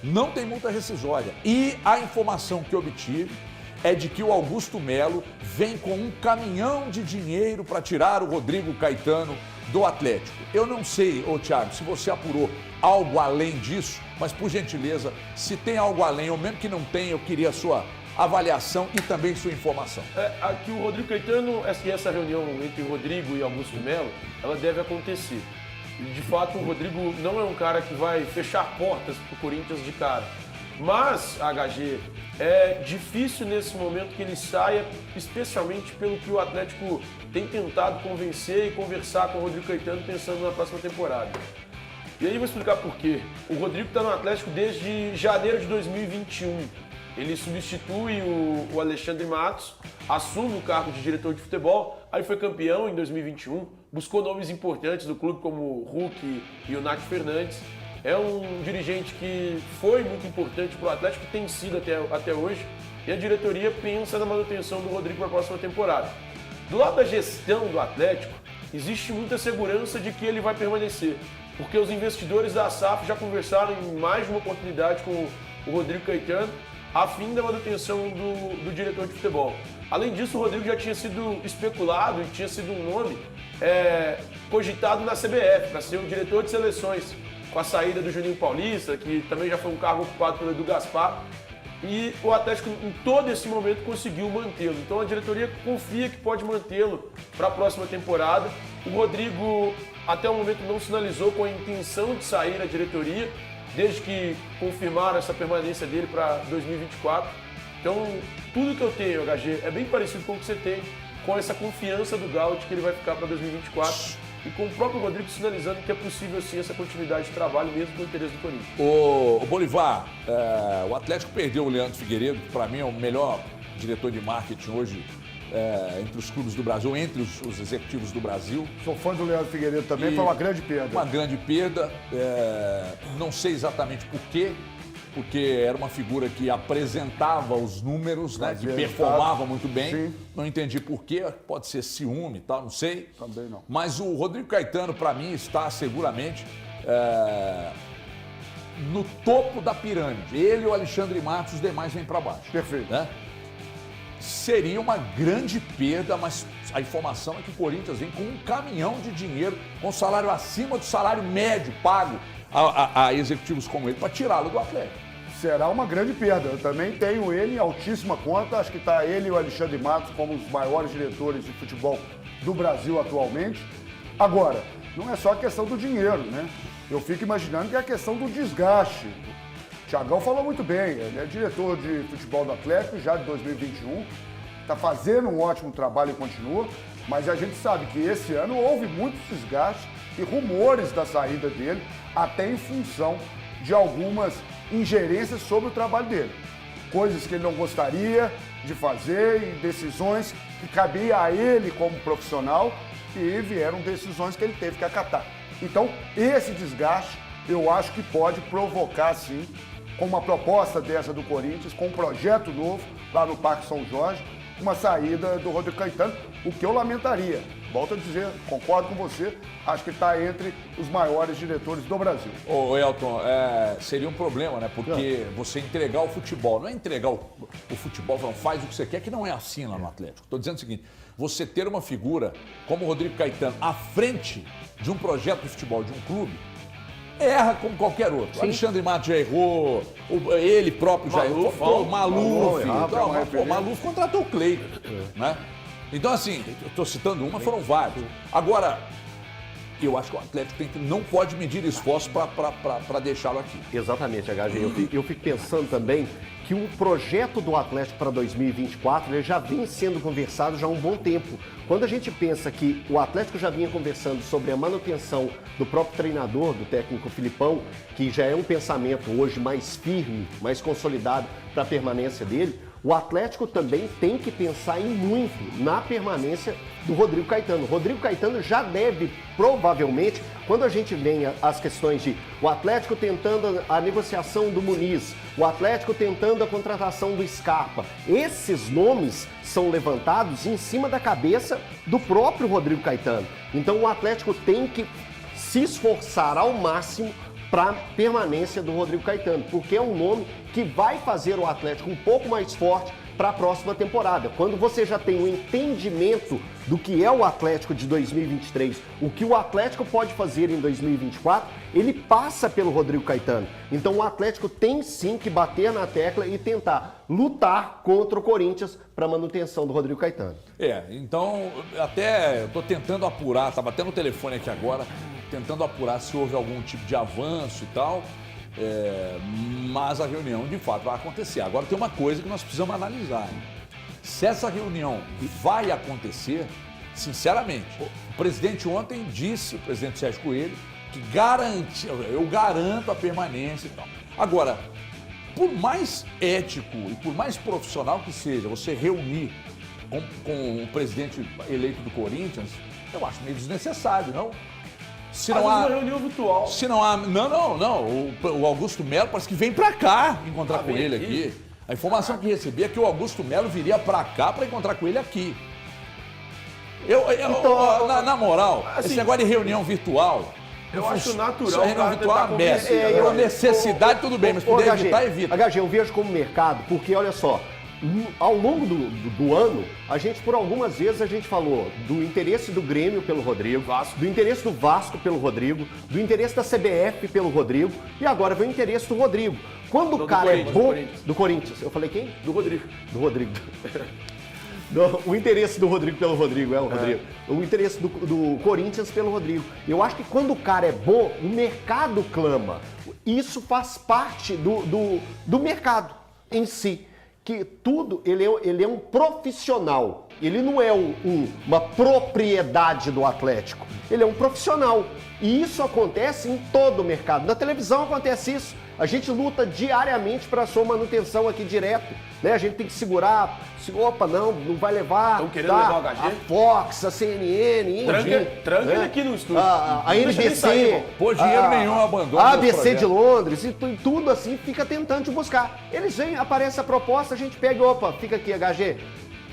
Não tem multa rescisória. E a informação que eu obtive é de que o Augusto Melo vem com um caminhão de dinheiro para tirar o Rodrigo Caetano do Atlético. Eu não sei, Thiago, se você apurou algo além disso, mas por gentileza, se tem algo além, ou mesmo que não tenha, eu queria a sua avaliação e também sua informação. Aqui o Rodrigo Caetano, essa reunião entre o Rodrigo e Augusto Melo, ela deve acontecer. De fato, o Rodrigo não é um cara que vai fechar portas para o Corinthians de cara. Mas, HG, é difícil nesse momento que ele saia, especialmente pelo que o Atlético tem tentado convencer e conversar com o Rodrigo Caetano pensando na próxima temporada. E aí eu vou explicar por quê. O Rodrigo está no Atlético desde janeiro de 2021. Ele substitui o Alexandre Matos, assume o cargo de diretor de futebol, aí foi campeão em 2021, buscou nomes importantes do clube como o Hulk e o Nath Fernandes. É um dirigente que foi muito importante para o Atlético, tem sido até hoje, e a diretoria pensa na manutenção do Rodrigo para a próxima temporada. Do lado da gestão do Atlético, existe muita segurança de que ele vai permanecer, porque os investidores da SAF já conversaram em mais de uma oportunidade com o Rodrigo Caetano a fim da manutenção do diretor de futebol. Além disso, o Rodrigo já tinha sido especulado e tinha sido um nome cogitado na CBF para ser o diretor de seleções, com a saída do Juninho Paulista, que também já foi um cargo ocupado pelo Edu Gaspar. E o Atlético, em todo esse momento, conseguiu mantê-lo. Então a diretoria confia que pode mantê-lo para a próxima temporada. O Rodrigo, até o momento, não sinalizou com a intenção de sair da diretoria, desde que confirmaram essa permanência dele para 2024. Então, tudo que eu tenho, HG, é bem parecido com o que você tem, com essa confiança do Galo de que ele vai ficar para 2024. E com o próprio Rodrigo sinalizando que é possível sim essa continuidade de trabalho mesmo com o interesse do Corinthians. O Bolivar, o Atlético perdeu o Leandro Figueiredo, que para mim é o melhor diretor de marketing hoje entre os clubes do Brasil, entre os executivos do Brasil. Sou fã do Leandro Figueiredo também, foi uma grande perda. Uma grande perda, não sei exatamente por quê, porque era uma figura que apresentava os números, né, que performava muito bem. Sim. Não entendi por quê, pode ser ciúme e tal, não sei. Também não. Mas o Rodrigo Caetano, para mim, está seguramente no topo da pirâmide. Ele e o Alexandre Matos, os demais vêm para baixo. Perfeito. Né? Seria uma grande perda, mas a informação é que o Corinthians vem com um caminhão de dinheiro, com um salário acima do salário médio pago a executivos como ele, para tirá-lo do Atlético. Será uma grande perda. Eu também tenho ele em altíssima conta. Acho que está ele e o Alexandre Matos como os maiores diretores de futebol do Brasil atualmente. Agora, não é só a questão do dinheiro, né? Eu fico imaginando que é a questão do desgaste. O Thiagão falou muito bem. Ele é diretor de futebol do Atlético já de 2021. Está fazendo um ótimo trabalho e continua. Mas a gente sabe que esse ano houve muito desgaste e rumores da saída dele, até em função de algumas ingerências sobre o trabalho dele. Coisas que ele não gostaria de fazer e decisões que cabia a ele como profissional e vieram decisões que ele teve que acatar. Então, esse desgaste eu acho que pode provocar, sim, com uma proposta dessa do Corinthians, com um projeto novo lá no Parque São Jorge, uma saída do Rodrigo Caetano, o que eu lamentaria. Volto a dizer, concordo com você, acho que está entre os maiores diretores do Brasil. Ô Elton, seria um problema, né? Porque você entregar o futebol, não é entregar o futebol, falando, faz o que você quer, que não é assim lá no Atlético. Estou dizendo o seguinte, você ter uma figura como o Rodrigo Caetano à frente de um projeto de futebol de um clube, erra como qualquer outro. Sim. O Alexandre Matos já errou, ele próprio já errou. O Maluf, Maluf contratou o Cleiton, né? Então, assim, eu estou citando uma, foram vários. Agora, eu acho que o Atlético não pode medir esforço para deixá-lo aqui. Exatamente, HG. Eu fico pensando também que o projeto do Atlético para 2024 ele já vem sendo conversado já há um bom tempo. Quando a gente pensa que o Atlético já vinha conversando sobre a manutenção do próprio treinador, do técnico Filipão, que já é um pensamento hoje mais firme, mais consolidado para a permanência dele, o Atlético também tem que pensar em muito na permanência do Rodrigo Caetano. O Rodrigo Caetano já deve, provavelmente, quando a gente vem às questões de o Atlético tentando a negociação do Muniz, o Atlético tentando a contratação do Scarpa, esses nomes são levantados em cima da cabeça do próprio Rodrigo Caetano. Então o Atlético tem que se esforçar ao máximo para a permanência do Rodrigo Caetano, porque é um nome que vai fazer o Atlético um pouco mais forte para a próxima temporada. Quando você já tem o entendimento do que é o Atlético de 2023, o que o Atlético pode fazer em 2024, ele passa pelo Rodrigo Caetano. Então o Atlético tem sim que bater na tecla e tentar lutar contra o Corinthians para a manutenção do Rodrigo Caetano. Então até eu estou tentando apurar, estava até no telefone aqui agora, tentando apurar se houve algum tipo de avanço e tal, mas a reunião de fato vai acontecer. Agora tem uma coisa que nós precisamos analisar, hein? Se essa reunião vai acontecer, sinceramente, o presidente ontem disse, o presidente Sérgio Coelho, que eu garanto a permanência e tal. Agora, por mais ético e por mais profissional que seja você reunir com o presidente eleito do Corinthians, eu acho meio desnecessário, não? Se não há uma reunião virtual. Se não há, não. O Augusto Melo parece que vem pra cá encontrar com ele aqui. A informação que recebi é que o Augusto Melo viria pra cá pra encontrar com ele aqui. Na moral, assim, esse negócio de reunião virtual, Eu acho natural. Isso aí não evitou a Messi. É, Uma necessidade, tudo bem, mas poder evitar, evita. HG, eu vejo como mercado, porque olha só, ao longo do ano, a gente, por algumas vezes, a gente falou do interesse do Grêmio pelo Rodrigo, do interesse do Vasco pelo Rodrigo, do interesse da CBF pelo Rodrigo, e agora vem o interesse do Rodrigo. Quando o cara é bom... Do Corinthians. Eu falei quem? Do Rodrigo. Do Rodrigo. O interesse do Rodrigo pelo Rodrigo, o Rodrigo. O interesse do Corinthians pelo Rodrigo. Eu acho que quando o cara é bom, o mercado clama. Isso faz parte do mercado em si. Que tudo, ele é um profissional. Ele não é uma propriedade do Atlético. Ele é um profissional. E isso acontece em todo o mercado. Na televisão acontece isso. A gente luta diariamente para a sua manutenção aqui direto. Né? A gente tem que segurar. Opa, não vai levar. Estão querendo levar o HG? A Fox, a CNN, Tranca ele aqui no estúdio. A NBC. Por dinheiro nenhum abandona. A ABC de Londres. E tudo assim fica tentando te buscar. Eles vêm, aparece a proposta, a gente pega e opa, fica aqui, HG.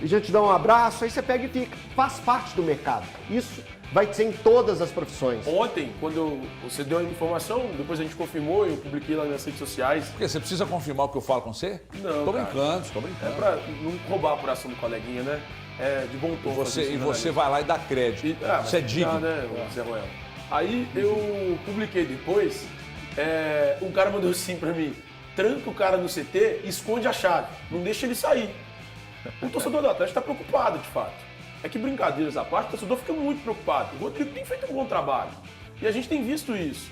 A gente dá um abraço, aí você pega e fica. Faz parte do mercado. Isso vai ser em todas as profissões. Ontem, quando você deu a informação, depois a gente confirmou, eu publiquei lá nas redes sociais. Porque você precisa confirmar o que eu falo com você? Não, Tô cara. brincando. É pra não roubar a apuração do coleguinha, né? É de bom tom. Você vai lá e dá crédito. Isso é digno. Né, Zé Roel? Aí eu publiquei depois, um cara mandou assim pra mim, tranca o cara no CT e esconde a chave, não deixa ele sair. O torcedor do Atlético está preocupado, de fato. É que, brincadeiras à parte, o torcedor fica muito preocupado. O Rodrigo tem feito um bom trabalho. E a gente tem visto isso.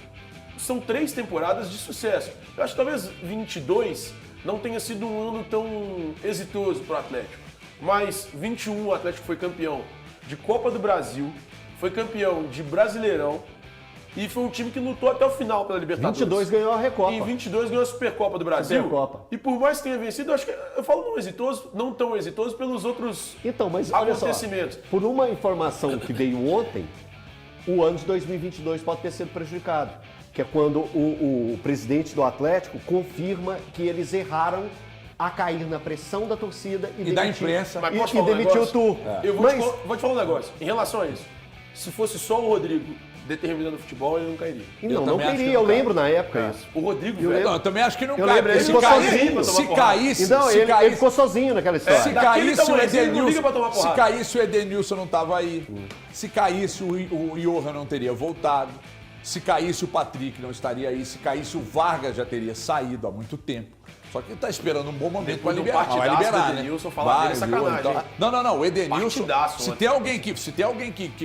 São 3 temporadas de sucesso. Eu acho que talvez 22 não tenha sido um ano tão exitoso para o Atlético. Mas 21 o Atlético foi campeão de Copa do Brasil, foi campeão de Brasileirão e foi um time que lutou até o final pela Libertadores. 22 ganhou a Recopa. E em 22 ganhou a Supercopa do Brasil. Supercopa. E por mais que tenha vencido, eu falo não tão exitoso pelos outros mas olha acontecimentos. Só, por uma informação que veio ontem, o ano de 2022 pode ter sido prejudicado. Que é quando o presidente do Atlético confirma que eles erraram a cair na pressão da torcida e da imprensa. E demitiu o Turco. Eu vou te falar um negócio. Em relação a isso, se fosse só o Rodrigo determinando o futebol, ele não cairia. Não cairia, eu lembro na época isso. O Rodrigo, eu também acho que não cai. Ele ficou sozinho. Se caísse... Ele ficou sozinho naquela história. Se caísse o Edenilson não estava aí. Se caísse o Johan não teria voltado. Se caísse o Patrick não estaria aí. Se caísse o Vargas já teria saído há muito tempo. Só que ele tá esperando um bom momento para liberar. Vai liberar, né? Edenilson falar dele é sacanagem. Não, o Edenilson. Se tem alguém que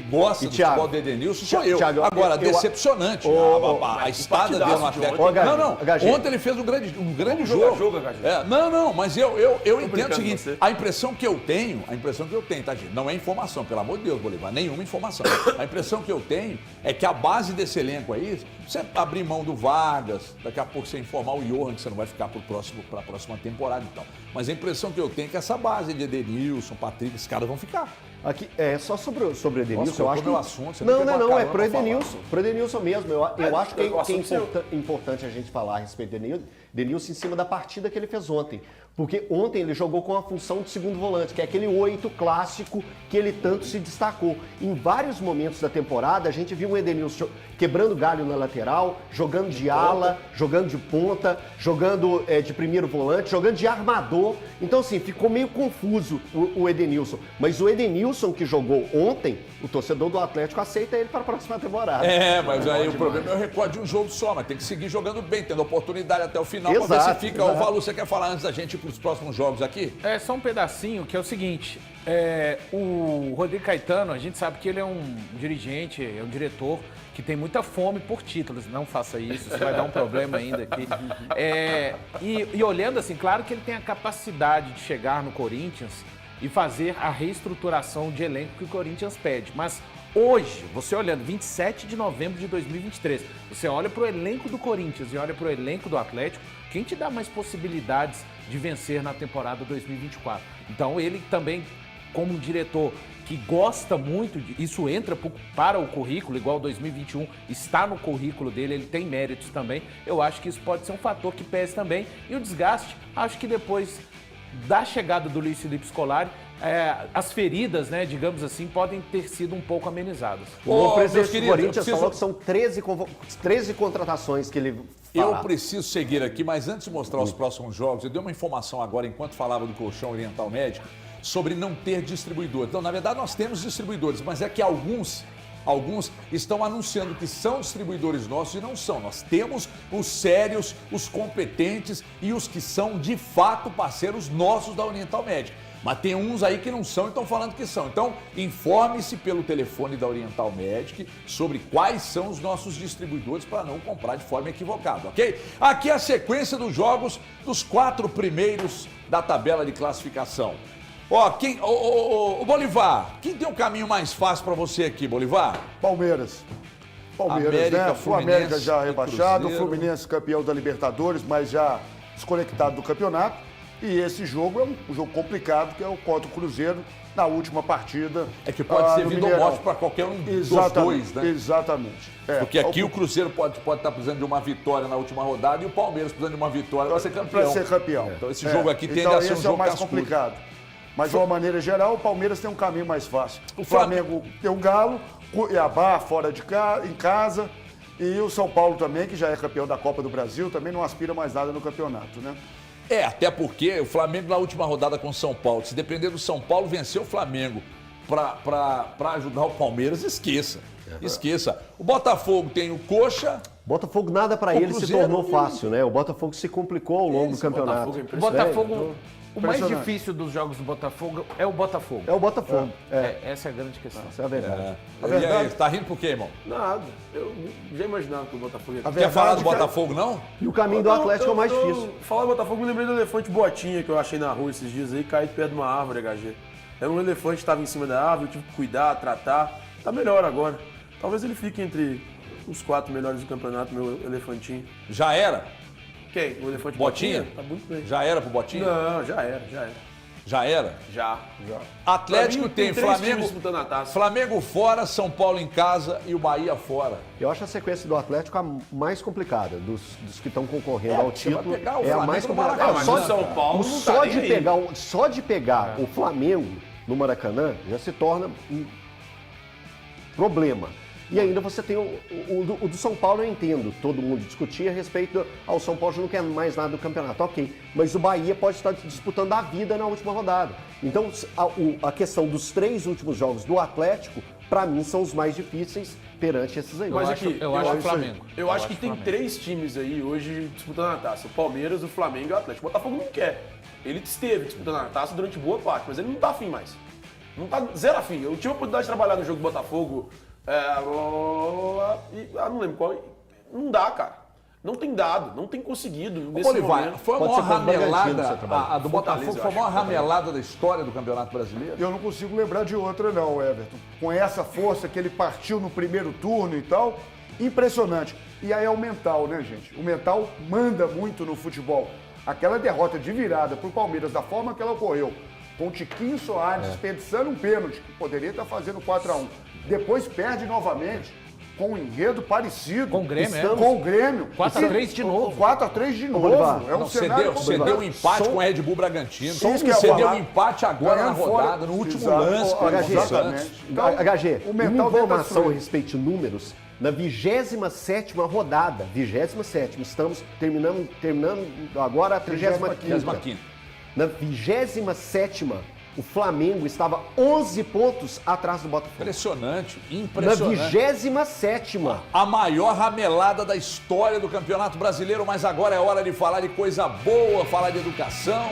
gosta do futebol do Edenilson, sou eu. Thiago, agora, decepcionante. A estada dele no Atlético. Ontem ele fez um grande jogo. Mas eu entendo o seguinte: a impressão que eu tenho, tá, gente? Não é informação, pelo amor de Deus, Bolivar, nenhuma informação. A impressão que eu tenho é que a base desse elenco aí, você abrir mão do Vargas, daqui a pouco você informar o Johan que você não vai ficar para a próxima temporada e tal. Mas a impressão que eu tenho é que essa base de Edenilson, Patrick, esses caras vão ficar. Aqui, só sobre o Edenilson, Nossa, eu acho que... assunto, não, é pro Edenilson. Pro Edenilson mesmo. Eu acho que é importante a gente falar a respeito do Edenilson em cima da partida que ele fez ontem. Porque ontem ele jogou com a função de segundo volante, que é aquele 8 clássico que ele tanto se destacou. Em vários momentos da temporada, a gente viu o Edenilson quebrando galho na lateral, jogando de ala, jogando de ponta, jogando de primeiro volante, jogando de armador. Então, assim, ficou meio confuso o Edenilson. Mas o Edenilson que jogou ontem, o torcedor do Atlético aceita ele para a próxima temporada. Mas aí o problema é o recorde de um jogo só, mas tem que seguir jogando bem, tendo oportunidade até o final para ver se fica. O Valu, você quer falar antes da gente ir para os próximos jogos aqui? É só um pedacinho, que é o seguinte, o Rodrigo Caetano, a gente sabe que ele é um dirigente, é um diretor que tem muita fome por títulos. Não faça isso vai dar um problema ainda aqui. E olhando assim, claro que ele tem a capacidade de chegar no Corinthians e fazer a reestruturação de elenco que o Corinthians pede. Mas hoje, você olhando, 27 de novembro de 2023, você olha para o elenco do Corinthians e olha para o elenco do Atlético, quem te dá mais possibilidades de vencer na temporada 2024? Então ele também, como um diretor que gosta muito, isso entra para o currículo, igual 2021 está no currículo dele, ele tem méritos também. Eu acho que isso pode ser um fator que pese também. E o desgaste, acho que depois da chegada do Luiz Felipe Scolari, as feridas, né, digamos assim, podem ter sido um pouco amenizadas. O presidente do queridos, Corinthians falou que são 13 contratações que ele fará. Eu preciso seguir aqui, mas antes de mostrar os próximos jogos, eu dei uma informação agora, enquanto falava do colchão Oriental Médico, sobre não ter distribuidor. Então, na verdade, nós temos distribuidores, mas é que alguns estão anunciando que são distribuidores nossos e não são. Nós temos os sérios, os competentes e os que são, de fato, parceiros nossos da Oriental Médica. Mas tem uns aí que não são e estão falando que são. Então, informe-se pelo telefone da Oriental Medic sobre quais são os nossos distribuidores para não comprar de forma equivocada, ok? Aqui é a sequência dos jogos dos 4 primeiros da tabela de classificação. Ó, Bolivar, quem tem o caminho mais fácil para você aqui, Bolivar? Palmeiras, América, né? O América Fluminense já e rebaixado, o Cruzeiro. Fluminense campeão da Libertadores, mas já desconectado do campeonato. E esse jogo é um jogo complicado, que é o contra o Cruzeiro na última partida. É que pode ser no vindo ou Mineirão. morte para qualquer um dos Exatamente, dois, né? Exatamente. Porque aqui o Cruzeiro pode estar precisando de uma vitória na última rodada e o Palmeiras precisando de uma vitória para ser campeão. Para ser campeão. Então esse jogo aqui tende então, a ser um esse jogo é o mais cascudo. complicado. Mas de uma maneira geral, o Palmeiras tem um caminho mais fácil. O Flamengo tem o Galo, Cuiabá fora de em casa e o São Paulo também, que já é campeão da Copa do Brasil, também não aspira mais nada no campeonato, né? Até porque o Flamengo na última rodada com o São Paulo, se depender do São Paulo vencer o Flamengo para ajudar o Palmeiras, esqueça. Esqueça. O Botafogo tem o Coxa. Botafogo nada para ele se tornou fácil, né? O Botafogo se complicou ao longo do campeonato. O Botafogo, o mais difícil dos jogos do Botafogo é o Botafogo. É o Botafogo. Essa é a grande questão. Essa é a verdade. E aí, tá rindo por quê, irmão? Nada. Eu já imaginava que o Botafogo ia... Quer falar do Botafogo, não? E o caminho do Atlético é o mais difícil. Falar do Botafogo, me lembrei do elefante botinha que eu achei na rua esses dias aí, caído perto de uma árvore, HG. Era um elefante que estava em cima da árvore, eu tive que cuidar, tratar. Tá melhor agora. Talvez ele fique entre os 4 melhores do campeonato, meu elefantinho. Já era? Quem? O elefante Botinha? Tá muito bem. Já era pro Botinha? Não, já era. Já era? Já. Atlético Pra mim, tem 3 Flamengo, times disputando a taça. Flamengo fora, São Paulo em casa e o Bahia fora. Eu acho a sequência do Atlético a mais complicada, dos que estão concorrendo ao título. vai pegar o É a Flamengo mais no complicada. Maracanã. Mas o São Paulo não tá nem aí. Só de pegar o Flamengo no Maracanã já se torna um problema. E ainda você tem o do São Paulo, eu entendo, todo mundo discutia a respeito ao São Paulo não quer mais nada do campeonato, ok. Mas o Bahia pode estar disputando a vida na última rodada. Então, a questão dos 3 últimos jogos do Atlético, para mim, são os mais difíceis perante esses aí. Mas aqui, eu acho o Flamengo. Eu acho que tem 3 times aí hoje disputando a taça. O Palmeiras, o Flamengo e o Atlético. O Botafogo não quer. Ele esteve disputando a taça durante boa parte, mas ele não tá afim mais. Não tá zero afim. Eu tive a oportunidade de trabalhar no jogo do Botafogo, não lembro qual. Não dá, cara. Não tem dado, não tem conseguido. Nesse momento. Foi a Pode maior ser contra o Bragantino, ramelada, você trabalha. a do Botafogo Fortaleza, foi a maior eu acho. ramelada da história do Campeonato Brasileiro. Eu não consigo lembrar de outra não, Everton. Com essa força que ele partiu no primeiro turno e tal, impressionante. E aí é o mental, né, gente? O mental manda muito no futebol. Aquela derrota de virada pro Palmeiras, da forma que ela ocorreu, com o Tiquinho Soares desperdiçando um pênalti, que poderia estar fazendo 4-1. Depois perde novamente, com um enredo parecido. Com o Grêmio, Com o Grêmio. 4-3 de novo. 4-3 de novo. Bolivar, É um Não, cenário cedeu um empate com o Red Bull Bragantino. Isso que eu ia Cedeu falar. um empate agora na Ganhando fora. rodada, no último Exato. lance. com o HG, Santos. exatamente. Então, HG, o uma mental dele tá informação a destruído. respeito de números, na 27ª rodada, 27ª, estamos terminando agora a 35ª. 35ª. Na 27ª, o Flamengo estava 11 pontos atrás do Botafogo. Impressionante, Na impressionante. 27ª. A maior ramelada da história do Campeonato Brasileiro, mas agora é hora de falar de coisa boa, falar de educação,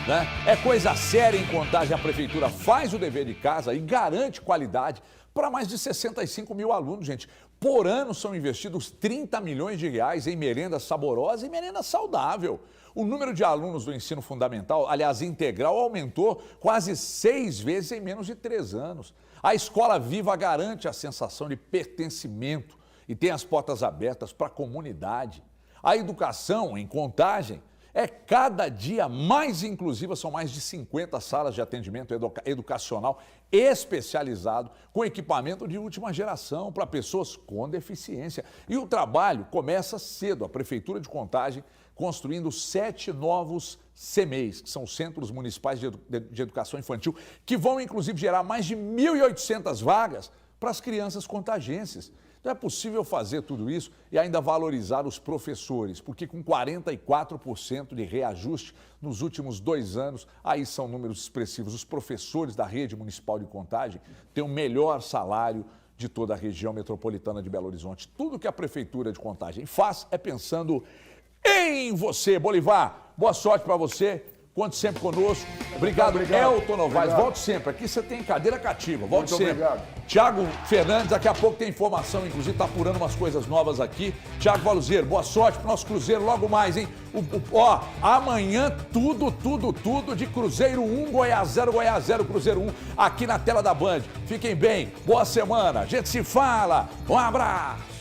né? É coisa séria em Contagem. A Prefeitura faz o dever de casa e garante qualidade para mais de 65 mil alunos, gente. Por ano são investidos 30 milhões de reais em merenda saborosa e merenda saudável. O número de alunos do ensino fundamental, aliás, integral, aumentou quase 6 vezes em menos de 3 anos. A Escola Viva garante a sensação de pertencimento e tem as portas abertas para a comunidade. A educação em Contagem é cada dia mais inclusiva, são mais de 50 salas de atendimento educacional especializado, com equipamento de última geração para pessoas com deficiência. E o trabalho começa cedo. A Prefeitura de Contagem construindo 7 novos CMEIs, que são Centros Municipais de Educação Infantil, que vão, inclusive, gerar mais de 1.800 vagas para as crianças contagienses. Não é possível fazer tudo isso e ainda valorizar os professores, porque com 44% de reajuste nos últimos 2 anos, aí são números expressivos. Os professores da rede municipal de Contagem têm o melhor salário de toda a região metropolitana de Belo Horizonte. Tudo que a Prefeitura de Contagem faz é pensando em você. Bolivar, boa sorte para você. Conte sempre conosco. Obrigado, Elton Novaes. Volte sempre. Aqui você tem cadeira cativa. Volte sempre. Obrigado. Tiago Fernandes, daqui a pouco tem informação, inclusive está apurando umas coisas novas aqui. Tiago Valuzeiro, boa sorte pro nosso Cruzeiro logo mais, hein? Amanhã tudo de Cruzeiro 1, Goiás 0, Cruzeiro 1, aqui na tela da Band. Fiquem bem, boa semana, a gente se fala. Um abraço.